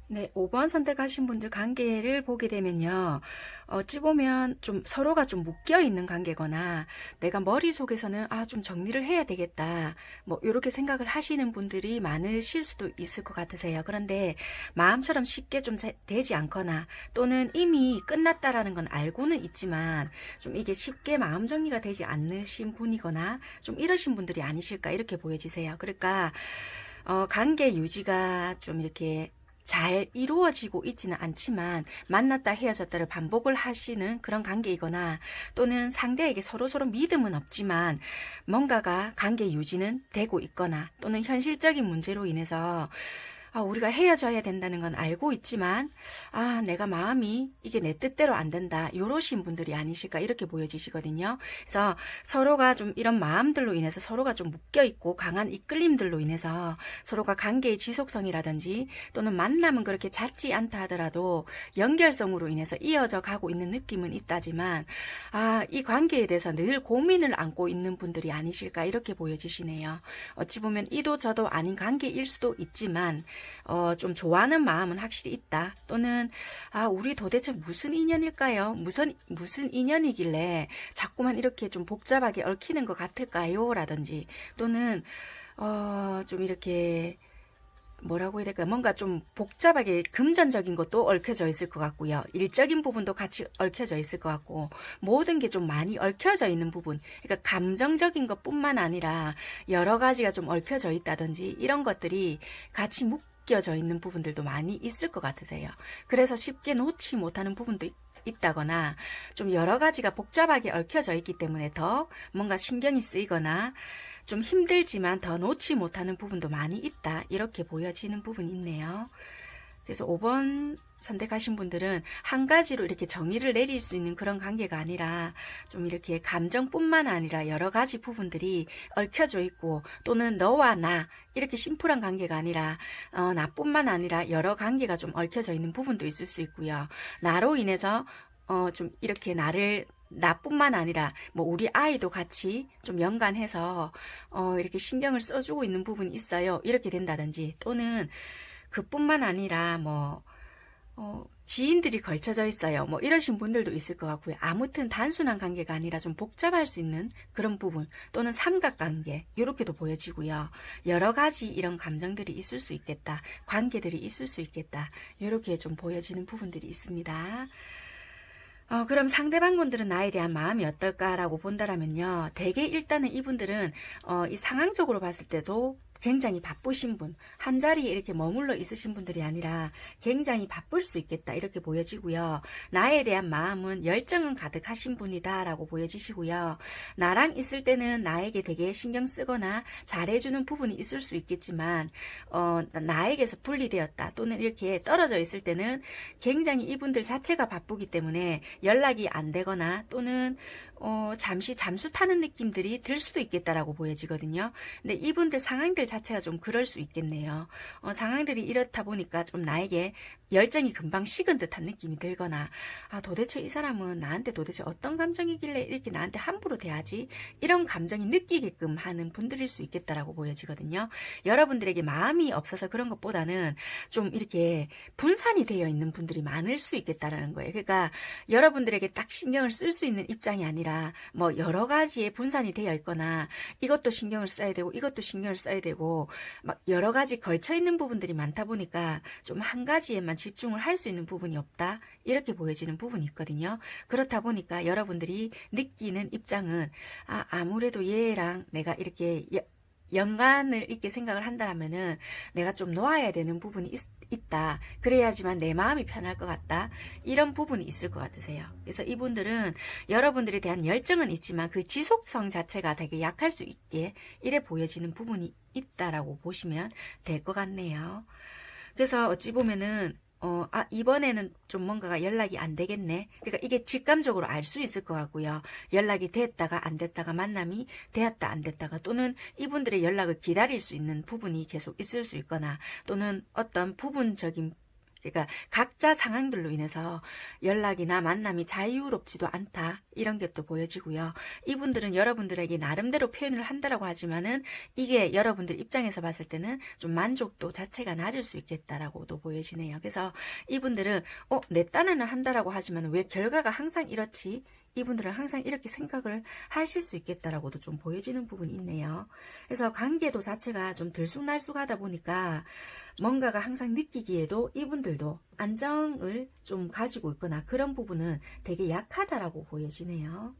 네, 5번 선택하신 분들 관계를 보게 되면요. 어찌 보면 좀 서로가 좀 묶여 있는 관계거나 내가 머릿속에서는 좀 정리를 해야 되겠다. 뭐 이렇게 생각을 하시는 분들이 많으실 수도 있을 것 같으세요. 그런데 마음처럼 쉽게 좀 되지 않거나 또는 이미 끝났다라는 건 알고는 있지만 좀 이게 쉽게 마음 정리가 되지 않으신 분이거나 좀 이러신 분들이 아니실까 이렇게 보여지세요. 그러니까 관계 유지가 좀 이렇게 잘 이루어지고 있지는 않지만 만났다 헤어졌다를 반복을 하시는 그런 관계이거나 또는 상대에게 서로서로 믿음은 없지만 뭔가가 관계 유지는 되고 있거나 또는 현실적인 문제로 인해서 우리가 헤어져야 된다는 건 알고 있지만 내가 마음이 이게 내 뜻대로 안 된다 요러신 분들이 아니실까 이렇게 보여지시거든요. 그래서 서로가 좀 이런 마음들로 인해서 서로가 좀 묶여있고 강한 이끌림들로 인해서 서로가 관계의 지속성이라든지 또는 만남은 그렇게 잦지 않다 하더라도 연결성으로 인해서 이어져 가고 있는 느낌은 있다지만 이 관계에 대해서 늘 고민을 안고 있는 분들이 아니실까 이렇게 보여지시네요. 어찌 보면 이도 저도 아닌 관계일 수도 있지만 좀 좋아하는 마음은 확실히 있다. 또는 우리 도대체 무슨 인연일까요? 무슨 인연이길래 자꾸만 이렇게 좀 복잡하게 얽히는 것 같을까요? 라든지 또는 좀 이렇게 뭐라고 해야 될까요? 뭔가 좀 복잡하게 금전적인 것도 얽혀져 있을 것 같고요. 일적인 부분도 같이 얽혀져 있을 것 같고 모든 게 좀 많이 얽혀져 있는 부분, 그러니까 감정적인 것뿐만 아니라 여러 가지가 좀 얽혀져 있다든지 이런 것들이 같이 묶여져 있는 부분들도 많이 있을 것 같으세요. 그래서 쉽게 놓지 못하는 부분도 있다거나 좀 여러 가지가 복잡하게 얽혀져 있기 때문에 더 뭔가 신경이 쓰이거나 좀 힘들지만 더 놓지 못하는 부분도 많이 있다. 이렇게 보여지는 부분이 있네요. 그래서 5번 선택하신 분들은 한 가지로 이렇게 정의를 내릴 수 있는 그런 관계가 아니라 좀 이렇게 감정뿐만 아니라 여러 가지 부분들이 얽혀져 있고 또는 너와 나 이렇게 심플한 관계가 아니라 나뿐만 아니라 여러 관계가 좀 얽혀져 있는 부분도 있을 수 있고요. 나로 인해서 좀 이렇게 나뿐만 아니라 뭐 우리 아이도 같이 좀 연관해서 이렇게 신경을 써주고 있는 부분이 있어요. 이렇게 된다든지 또는 그뿐만 아니라 뭐 지인들이 걸쳐져 있어요. 뭐 이러신 분들도 있을 것 같고요. 아무튼 단순한 관계가 아니라 좀 복잡할 수 있는 그런 부분 또는 삼각관계 이렇게도 보여지고요. 여러 가지 이런 감정들이 있을 수 있겠다. 관계들이 있을 수 있겠다. 이렇게 좀 보여지는 부분들이 있습니다. 그럼 상대방분들은 나에 대한 마음이 어떨까라고 본다라면요. 대개 일단은 이분들은 이 상황적으로 봤을 때도 굉장히 바쁘신 분, 한자리에 이렇게 머물러 있으신 분들이 아니라 굉장히 바쁠 수 있겠다 이렇게 보여지고요. 나에 대한 마음은 열정은 가득하신 분이다 라고 보여지시고요. 나랑 있을 때는 나에게 되게 신경 쓰거나 잘해주는 부분이 있을 수 있겠지만 나에게서 분리되었다 또는 이렇게 떨어져 있을 때는 굉장히 이분들 자체가 바쁘기 때문에 연락이 안 되거나 또는 잠시 잠수 타는 느낌들이 들 수도 있겠다라고 보여지거든요. 근데 이분들 상황들 자체가 좀 그럴 수 있겠네요. 상황들이 이렇다 보니까 좀 나에게 열정이 금방 식은 듯한 느낌이 들거나, 도대체 이 사람은 나한테 도대체 어떤 감정이길래 이렇게 나한테 함부로 대하지? 이런 감정이 느끼게끔 하는 분들일 수 있겠다라고 보여지거든요. 여러분들에게 마음이 없어서 그런 것보다는 좀 이렇게 분산이 되어 있는 분들이 많을 수 있겠다라는 거예요. 그러니까 여러분들에게 딱 신경을 쓸 수 있는 입장이 아니라 뭐 여러 가지의 분산이 되어 있거나, 이것도 신경을 써야 되고 이것도 신경을 써야 되고 막 여러 가지 걸쳐 있는 부분들이 많다 보니까 좀 한 가지에만 집중을 할 수 있는 부분이 없다, 이렇게 보여지는 부분이 있거든요. 그렇다 보니까 여러분들이 느끼는 입장은 아무래도 얘랑 내가 이렇게 연관을 있게 생각을 한다면은 내가 좀 놓아야 되는 부분이 있다. 그래야지만 내 마음이 편할 것 같다. 이런 부분이 있을 것 같으세요. 그래서 이분들은 여러분들에 대한 열정은 있지만 그 지속성 자체가 되게 약할 수 있게 이래 보여지는 부분이 있다라고 보시면 될 것 같네요. 그래서 어찌 보면은 이번에는 좀 뭔가가 연락이 안 되겠네. 그러니까 이게 직감적으로 알 수 있을 것 같고요. 연락이 됐다가 안 됐다가, 만남이 되었다 안 됐다가, 또는 이분들의 연락을 기다릴 수 있는 부분이 계속 있을 수 있거나, 또는 어떤 부분적인, 그러니까 각자 상황들로 인해서 연락이나 만남이 자유롭지도 않다, 이런 게 또 보여지고요. 이분들은 여러분들에게 나름대로 표현을 한다라고 하지만은 이게 여러분들 입장에서 봤을 때는 좀 만족도 자체가 낮을 수 있겠다라고도 보여지네요. 그래서 이분들은 내 딴에는 한다라고 하지만 왜 결과가 항상 이렇지? 이분들은 항상 이렇게 생각을 하실 수 있겠다라고도 좀 보여지는 부분이 있네요. 그래서 관계도 자체가 좀 들쑥날쑥하다 보니까 뭔가가 항상 느끼기에도 이분들도 안정을 좀 가지고 있거나 그런 부분은 되게 약하다라고 보여지네요.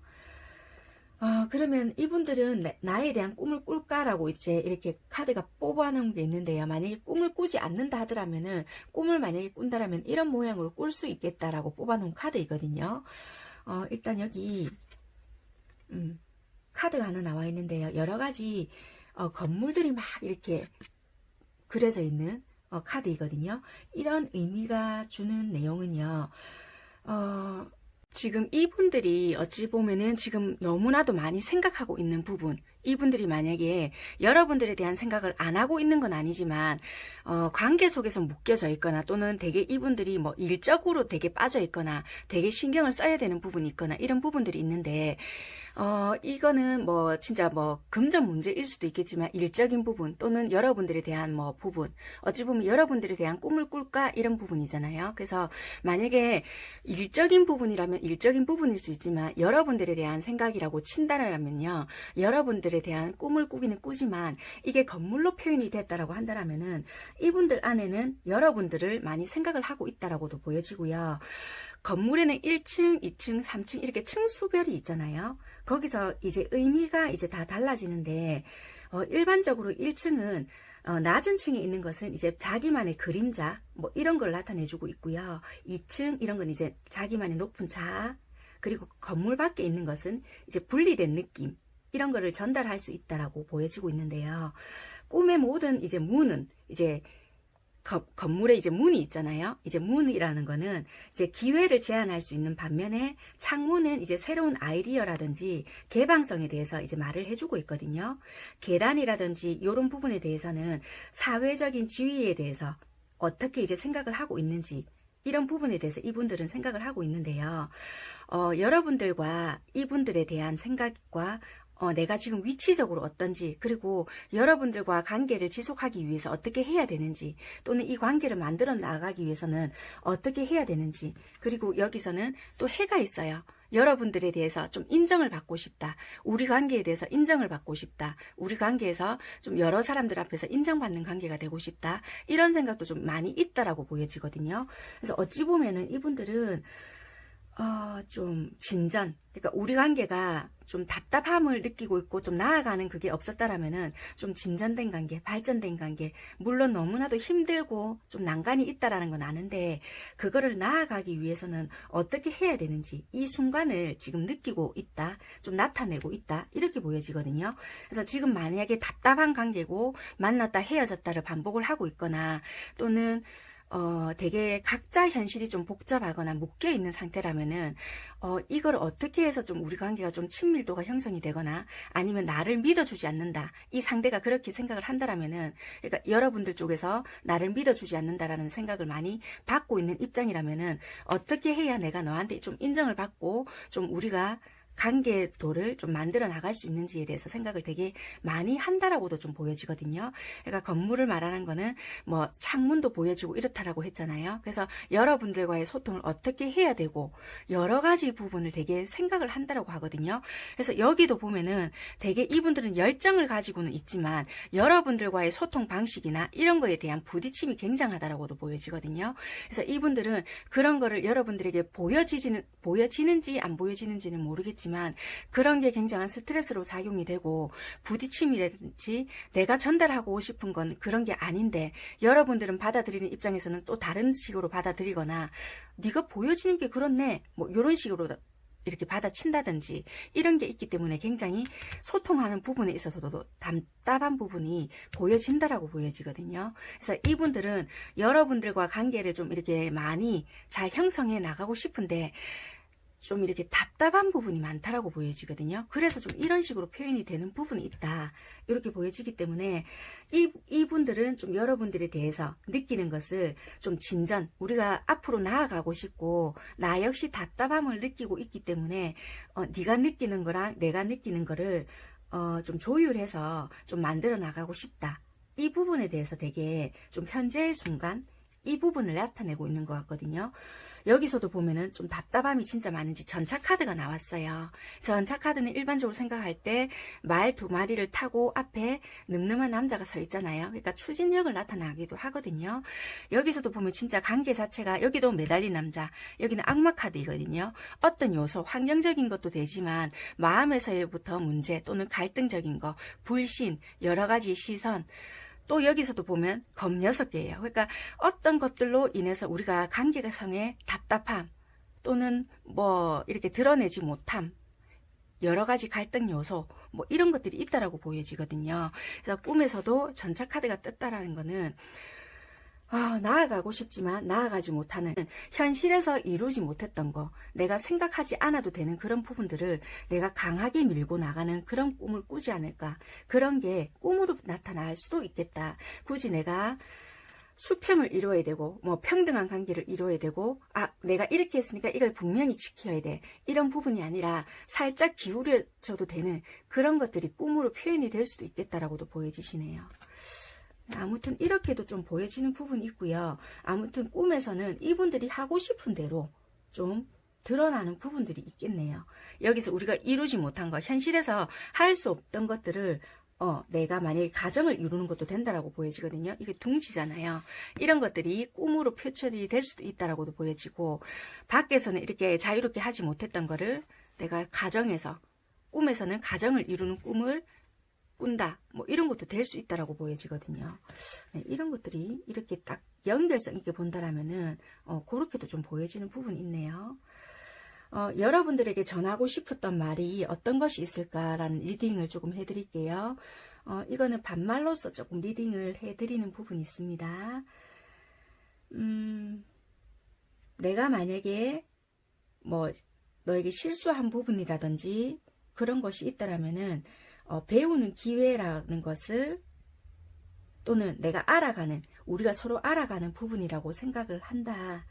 그러면 이분들은 나에 대한 꿈을 꿀까라고 이제 이렇게 카드가 뽑아놓은 게 있는데요. 만약에 꿈을 꾸지 않는다 하더라면은, 꿈을 만약에 꾼다라면 이런 모양으로 꿀 수 있겠다라고 뽑아놓은 카드이거든요. 일단 여기 카드가 하나 나와 있는데요. 여러 가지 건물들이 막 이렇게 그려져 있는 카드이거든요. 이런 의미가 주는 내용은요. 지금 이분들이 어찌 보면은 지금 너무나도 많이 생각하고 있는 부분, 이분들이 만약에 여러분들에 대한 생각을 안 하고 있는 건 아니지만 관계 속에서 묶여져 있거나, 또는 되게 이분들이 뭐 일적으로 되게 빠져 있거나 되게 신경을 써야 되는 부분이 있거나, 이런 부분들이 있는데 이거는 뭐 진짜 뭐 금전 문제일 수도 있겠지만 일적인 부분, 또는 여러분들에 대한 뭐 부분, 어찌 보면 여러분들에 대한 꿈을 꿀까, 이런 부분이잖아요. 그래서 만약에 일적인 부분이라면 일적인 부분일 수 있지만 여러분들에 대한 생각이라고 친다라면요, 여러분들에 대한 꿈을 꾸기는 꾸지만 이게 건물로 표현이 됐다라고 한다라면은 이분들 안에는 여러분들을 많이 생각을 하고 있다라고도 보여지고요. 건물에는 1층, 2층, 3층 이렇게 층수별이 있잖아요. 거기서 이제 의미가 이제 다 달라지는데, 일반적으로 1층은 낮은 층에 있는 것은 이제 자기만의 그림자 뭐 이런 걸 나타내주고 있고요. 2층 이런 건 이제 자기만의 높은 자아, 그리고 건물 밖에 있는 것은 이제 분리된 느낌, 이런 거를 전달할 수 있다라고 보여지고 있는데요. 꿈의 모든 이제 문은 이제 건물에 이제 문이 있잖아요. 이제 문이라는 거는 이제 기회를 제한할 수 있는 반면에, 창문은 이제 새로운 아이디어라든지 개방성에 대해서 이제 말을 해주고 있거든요. 계단이라든지 이런 부분에 대해서는 사회적인 지위에 대해서 어떻게 이제 생각을 하고 있는지, 이런 부분에 대해서 이분들은 생각을 하고 있는데요. 여러분들과 이분들에 대한 생각과 내가 지금 위치적으로 어떤지, 그리고 여러분들과 관계를 지속하기 위해서 어떻게 해야 되는지, 또는 이 관계를 만들어 나가기 위해서는 어떻게 해야 되는지, 그리고 여기서는 또 해가 있어요. 여러분들에 대해서 좀 인정을 받고 싶다. 우리 관계에 대해서 인정을 받고 싶다. 우리 관계에서 좀 여러 사람들 앞에서 인정받는 관계가 되고 싶다. 이런 생각도 좀 많이 있다라고 보여지거든요. 그래서 어찌 보면은 이분들은 좀 진전, 그러니까 우리 관계가 좀 답답함을 느끼고 있고 좀 나아가는 그게 없었다라면은 좀 진전된 관계, 발전된 관계, 물론 너무나도 힘들고 좀 난간이 있다라는 건 아는데, 그거를 나아가기 위해서는 어떻게 해야 되는지 이 순간을 지금 느끼고 있다, 좀 나타내고 있다, 이렇게 보여지거든요. 그래서 지금 만약에 답답한 관계고 만났다 헤어졌다를 반복을 하고 있거나, 또는 되게 각자 현실이 좀 복잡하거나 묶여 있는 상태라면은, 이걸 어떻게 해서 좀 우리 관계가 좀 친밀도가 형성이 되거나, 아니면 나를 믿어주지 않는다. 이 상대가 그렇게 생각을 한다라면은, 그러니까 여러분들 쪽에서 나를 믿어주지 않는다라는 생각을 많이 받고 있는 입장이라면은, 어떻게 해야 내가 너한테 좀 인정을 받고, 좀 우리가 관계도를 좀 만들어 나갈 수 있는지에 대해서 생각을 되게 많이 한다라고도 좀 보여지거든요. 그러니까 건물을 말하는 거는 뭐 창문도 보여지고 이렇다라고 했잖아요. 그래서 여러분들과의 소통을 어떻게 해야 되고 여러 가지 부분을 되게 생각을 한다라고 하거든요. 그래서 여기도 보면은 되게 이분들은 열정을 가지고는 있지만 여러분들과의 소통 방식이나 이런 거에 대한 부딪힘이 굉장하다라고도 보여지거든요. 그래서 이분들은 그런 거를 여러분들에게 보여지는지 안 보여지는지는 모르겠지만 그런 게 굉장한 스트레스로 작용이 되고 부딪힘이라든지 내가 전달하고 싶은 건 그런 게 아닌데 여러분들은 받아들이는 입장에서는 또 다른 식으로 받아들이거나 네가 보여지는 게 그렇네 뭐 이런 식으로 이렇게 받아친다든지 이런 게 있기 때문에 굉장히 소통하는 부분에 있어서도 답답한 부분이 보여진다라고 보여지거든요. 그래서 이분들은 여러분들과 관계를 좀 이렇게 많이 잘 형성해 나가고 싶은데 좀 이렇게 답답한 부분이 많다라고 보여지거든요. 그래서 좀 이런 식으로 표현이 되는 부분이 있다. 이렇게 보여지기 때문에 이분들은 좀 여러분들에 대해서 느끼는 것을 좀 진전, 우리가 앞으로 나아가고 싶고 나 역시 답답함을 느끼고 있기 때문에 네가 느끼는 거랑 내가 느끼는 거를 좀 조율해서 좀 만들어 나가고 싶다. 이 부분에 대해서 되게 좀 현재의 순간 이 부분을 나타내고 있는 것 같거든요. 여기서도 보면은 좀 답답함이 진짜 많은지 전차 카드가 나왔어요. 전차 카드는 일반적으로 생각할 때 말 두 마리를 타고 앞에 늠름한 남자가 서 있잖아요. 그러니까 추진력을 나타나기도 하거든요. 여기서도 보면 진짜 관계 자체가 여기도 매달린 남자, 여기는 악마 카드이거든요. 어떤 요소, 환경적인 것도 되지만 마음에서부터 문제 또는 갈등적인 거, 불신, 여러 가지 시선, 또 여기서도 보면 검 6개예요. 그러니까 어떤 것들로 인해서 우리가 관계성의 답답함 또는 뭐 이렇게 드러내지 못함 여러 가지 갈등 요소 뭐 이런 것들이 있다라고 보여지거든요. 그래서 꿈에서도 전차 카드가 떴다라는 거는 나아가고 싶지만 나아가지 못하는 현실에서 이루지 못했던 거 내가 생각하지 않아도 되는 그런 부분들을 내가 강하게 밀고 나가는 그런 꿈을 꾸지 않을까. 그런 게 꿈으로 나타날 수도 있겠다. 굳이 내가 수평을 이루어야 되고 뭐 평등한 관계를 이루어야 되고 내가 이렇게 했으니까 이걸 분명히 지켜야 돼. 이런 부분이 아니라 살짝 기울여져도 되는 그런 것들이 꿈으로 표현이 될 수도 있겠다라고도 보여지시네요. 아무튼 이렇게도 좀 보여지는 부분이 있고요. 아무튼 꿈에서는 이분들이 하고 싶은 대로 좀 드러나는 부분들이 있겠네요. 여기서 우리가 이루지 못한 거, 현실에서 할 수 없던 것들을 내가 만약에 가정을 이루는 것도 된다라고 보여지거든요. 이게 둥지잖아요. 이런 것들이 꿈으로 표출이 될 수도 있다라고도 보여지고 밖에서는 이렇게 자유롭게 하지 못했던 거를 내가 가정에서 꿈에서는 가정을 이루는 꿈을 꾼다. 뭐 이런 것도 될 수 있다라고 보여지거든요. 네, 이런 것들이 이렇게 딱 연결성 있게 본다라면은 그렇게도 좀 보여지는 부분이 있네요. 여러분들에게 전하고 싶었던 말이 어떤 것이 있을까라는 리딩을 조금 해드릴게요. 이거는 반말로서 조금 리딩을 해드리는 부분이 있습니다. 내가 만약에 뭐 너에게 실수한 부분이라든지 그런 것이 있다라면은 배우는 기회라는 것을 또는 내가 알아가는 우리가 서로 알아가는 부분이라고 생각을 한다.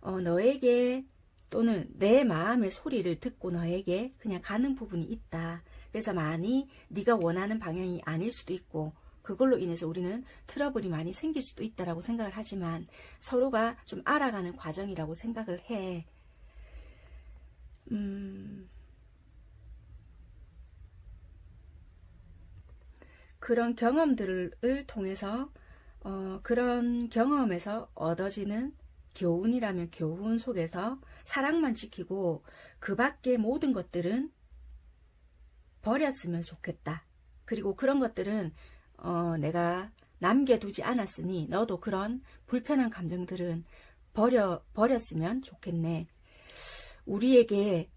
너에게 또는 내 마음의 소리를 듣고 너에게 그냥 가는 부분이 있다. 그래서 많이 네가 원하는 방향이 아닐 수도 있고 그걸로 인해서 우리는 트러블이 많이 생길 수도 있다라고 생각을 하지만 서로가 좀 알아가는 과정이라고 생각을 해. 그런 경험들을 통해서 그런 경험에서 얻어지는 교훈이라면 교훈 속에서 사랑만 지키고 그 밖의 모든 것들은 버렸으면 좋겠다. 그리고 그런 것들은 내가 남겨두지 않았으니 너도 그런 불편한 감정들은 버렸으면 좋겠네. 우리에게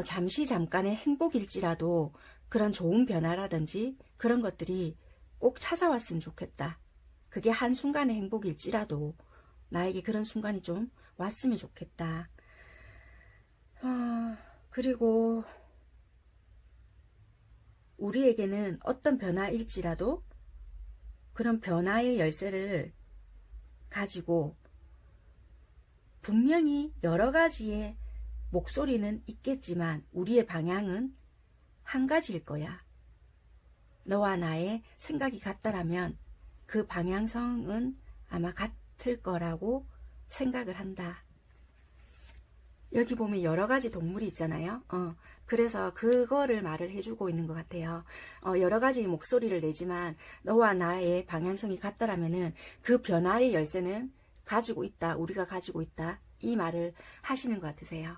잠시 잠깐의 행복일지라도 그런 좋은 변화라든지 그런 것들이 꼭 찾아왔으면 좋겠다. 그게 한순간의 행복일지라도 나에게 그런 순간이 좀 왔으면 좋겠다. 그리고 우리에게는 어떤 변화일지라도 그런 변화의 열쇠를 가지고 분명히 여러 가지의 목소리는 있겠지만 우리의 방향은 한 가지일 거야. 너와 나의 생각이 같다라면 그 방향성은 아마 같을 거라고 생각을 한다. 여기 보면 여러 가지 동물이 있잖아요. 그래서 그거를 말을 해주고 있는 것 같아요. 여러 가지 목소리를 내지만 너와 나의 방향성이 같다라면은 그 변화의 열쇠는 가지고 있다. 우리가 가지고 있다. 이 말을 하시는 것 같으세요.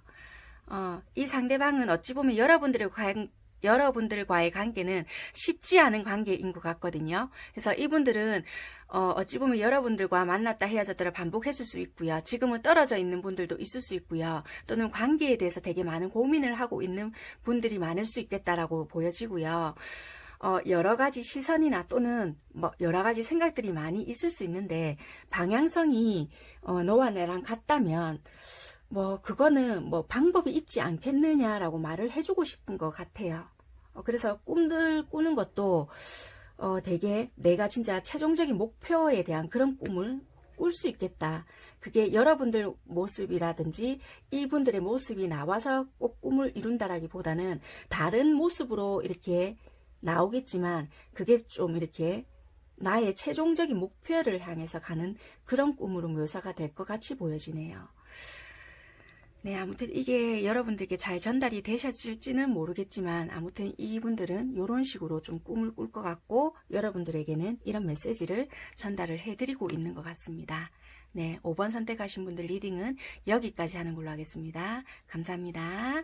이 상대방은 어찌 보면 여러분들과의 관계는 쉽지 않은 관계인 것 같거든요. 그래서 이분들은 어찌 보면 여러분들과 만났다 헤어졌다를 반복했을 수 있고요. 지금은 떨어져 있는 분들도 있을 수 있고요. 또는 관계에 대해서 되게 많은 고민을 하고 있는 분들이 많을 수 있겠다라고 보여지고요. 여러 가지 시선이나 또는 뭐 여러 가지 생각들이 많이 있을 수 있는데 방향성이 너와 나랑 같다면 뭐 그거는 뭐 방법이 있지 않겠느냐라고 말을 해주고 싶은 것 같아요. 그래서 꿈들 꾸는 것도 되게 내가 진짜 최종적인 목표에 대한 그런 꿈을 꿀 수 있겠다. 그게 여러분들 모습이라든지 이분들의 모습이 나와서 꼭 꿈을 이룬다라기보다는 다른 모습으로 이렇게 나오겠지만 그게 좀 이렇게 나의 최종적인 목표를 향해서 가는 그런 꿈으로 묘사가 될 것 같이 보여지네요. 네, 아무튼 이게 여러분들께 잘 전달이 되셨을지는 모르겠지만 아무튼 이분들은 이런 식으로 좀 꿈을 꿀 것 같고 여러분들에게는 이런 메시지를 전달을 해드리고 있는 것 같습니다. 네, 5번 선택하신 분들 리딩은 여기까지 하는 걸로 하겠습니다. 감사합니다.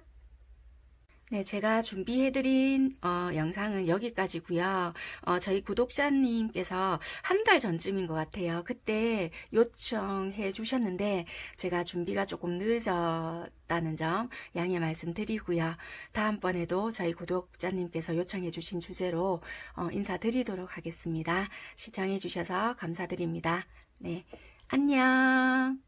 네, 제가 준비해드린 영상은 여기까지고요. 저희 구독자님께서 한 달 전쯤인 것 같아요. 그때 요청해 주셨는데 제가 준비가 조금 늦었다는 점 양해 말씀드리고요. 다음번에도 저희 구독자님께서 요청해 주신 주제로 인사드리도록 하겠습니다. 시청해 주셔서 감사드립니다. 네, 안녕.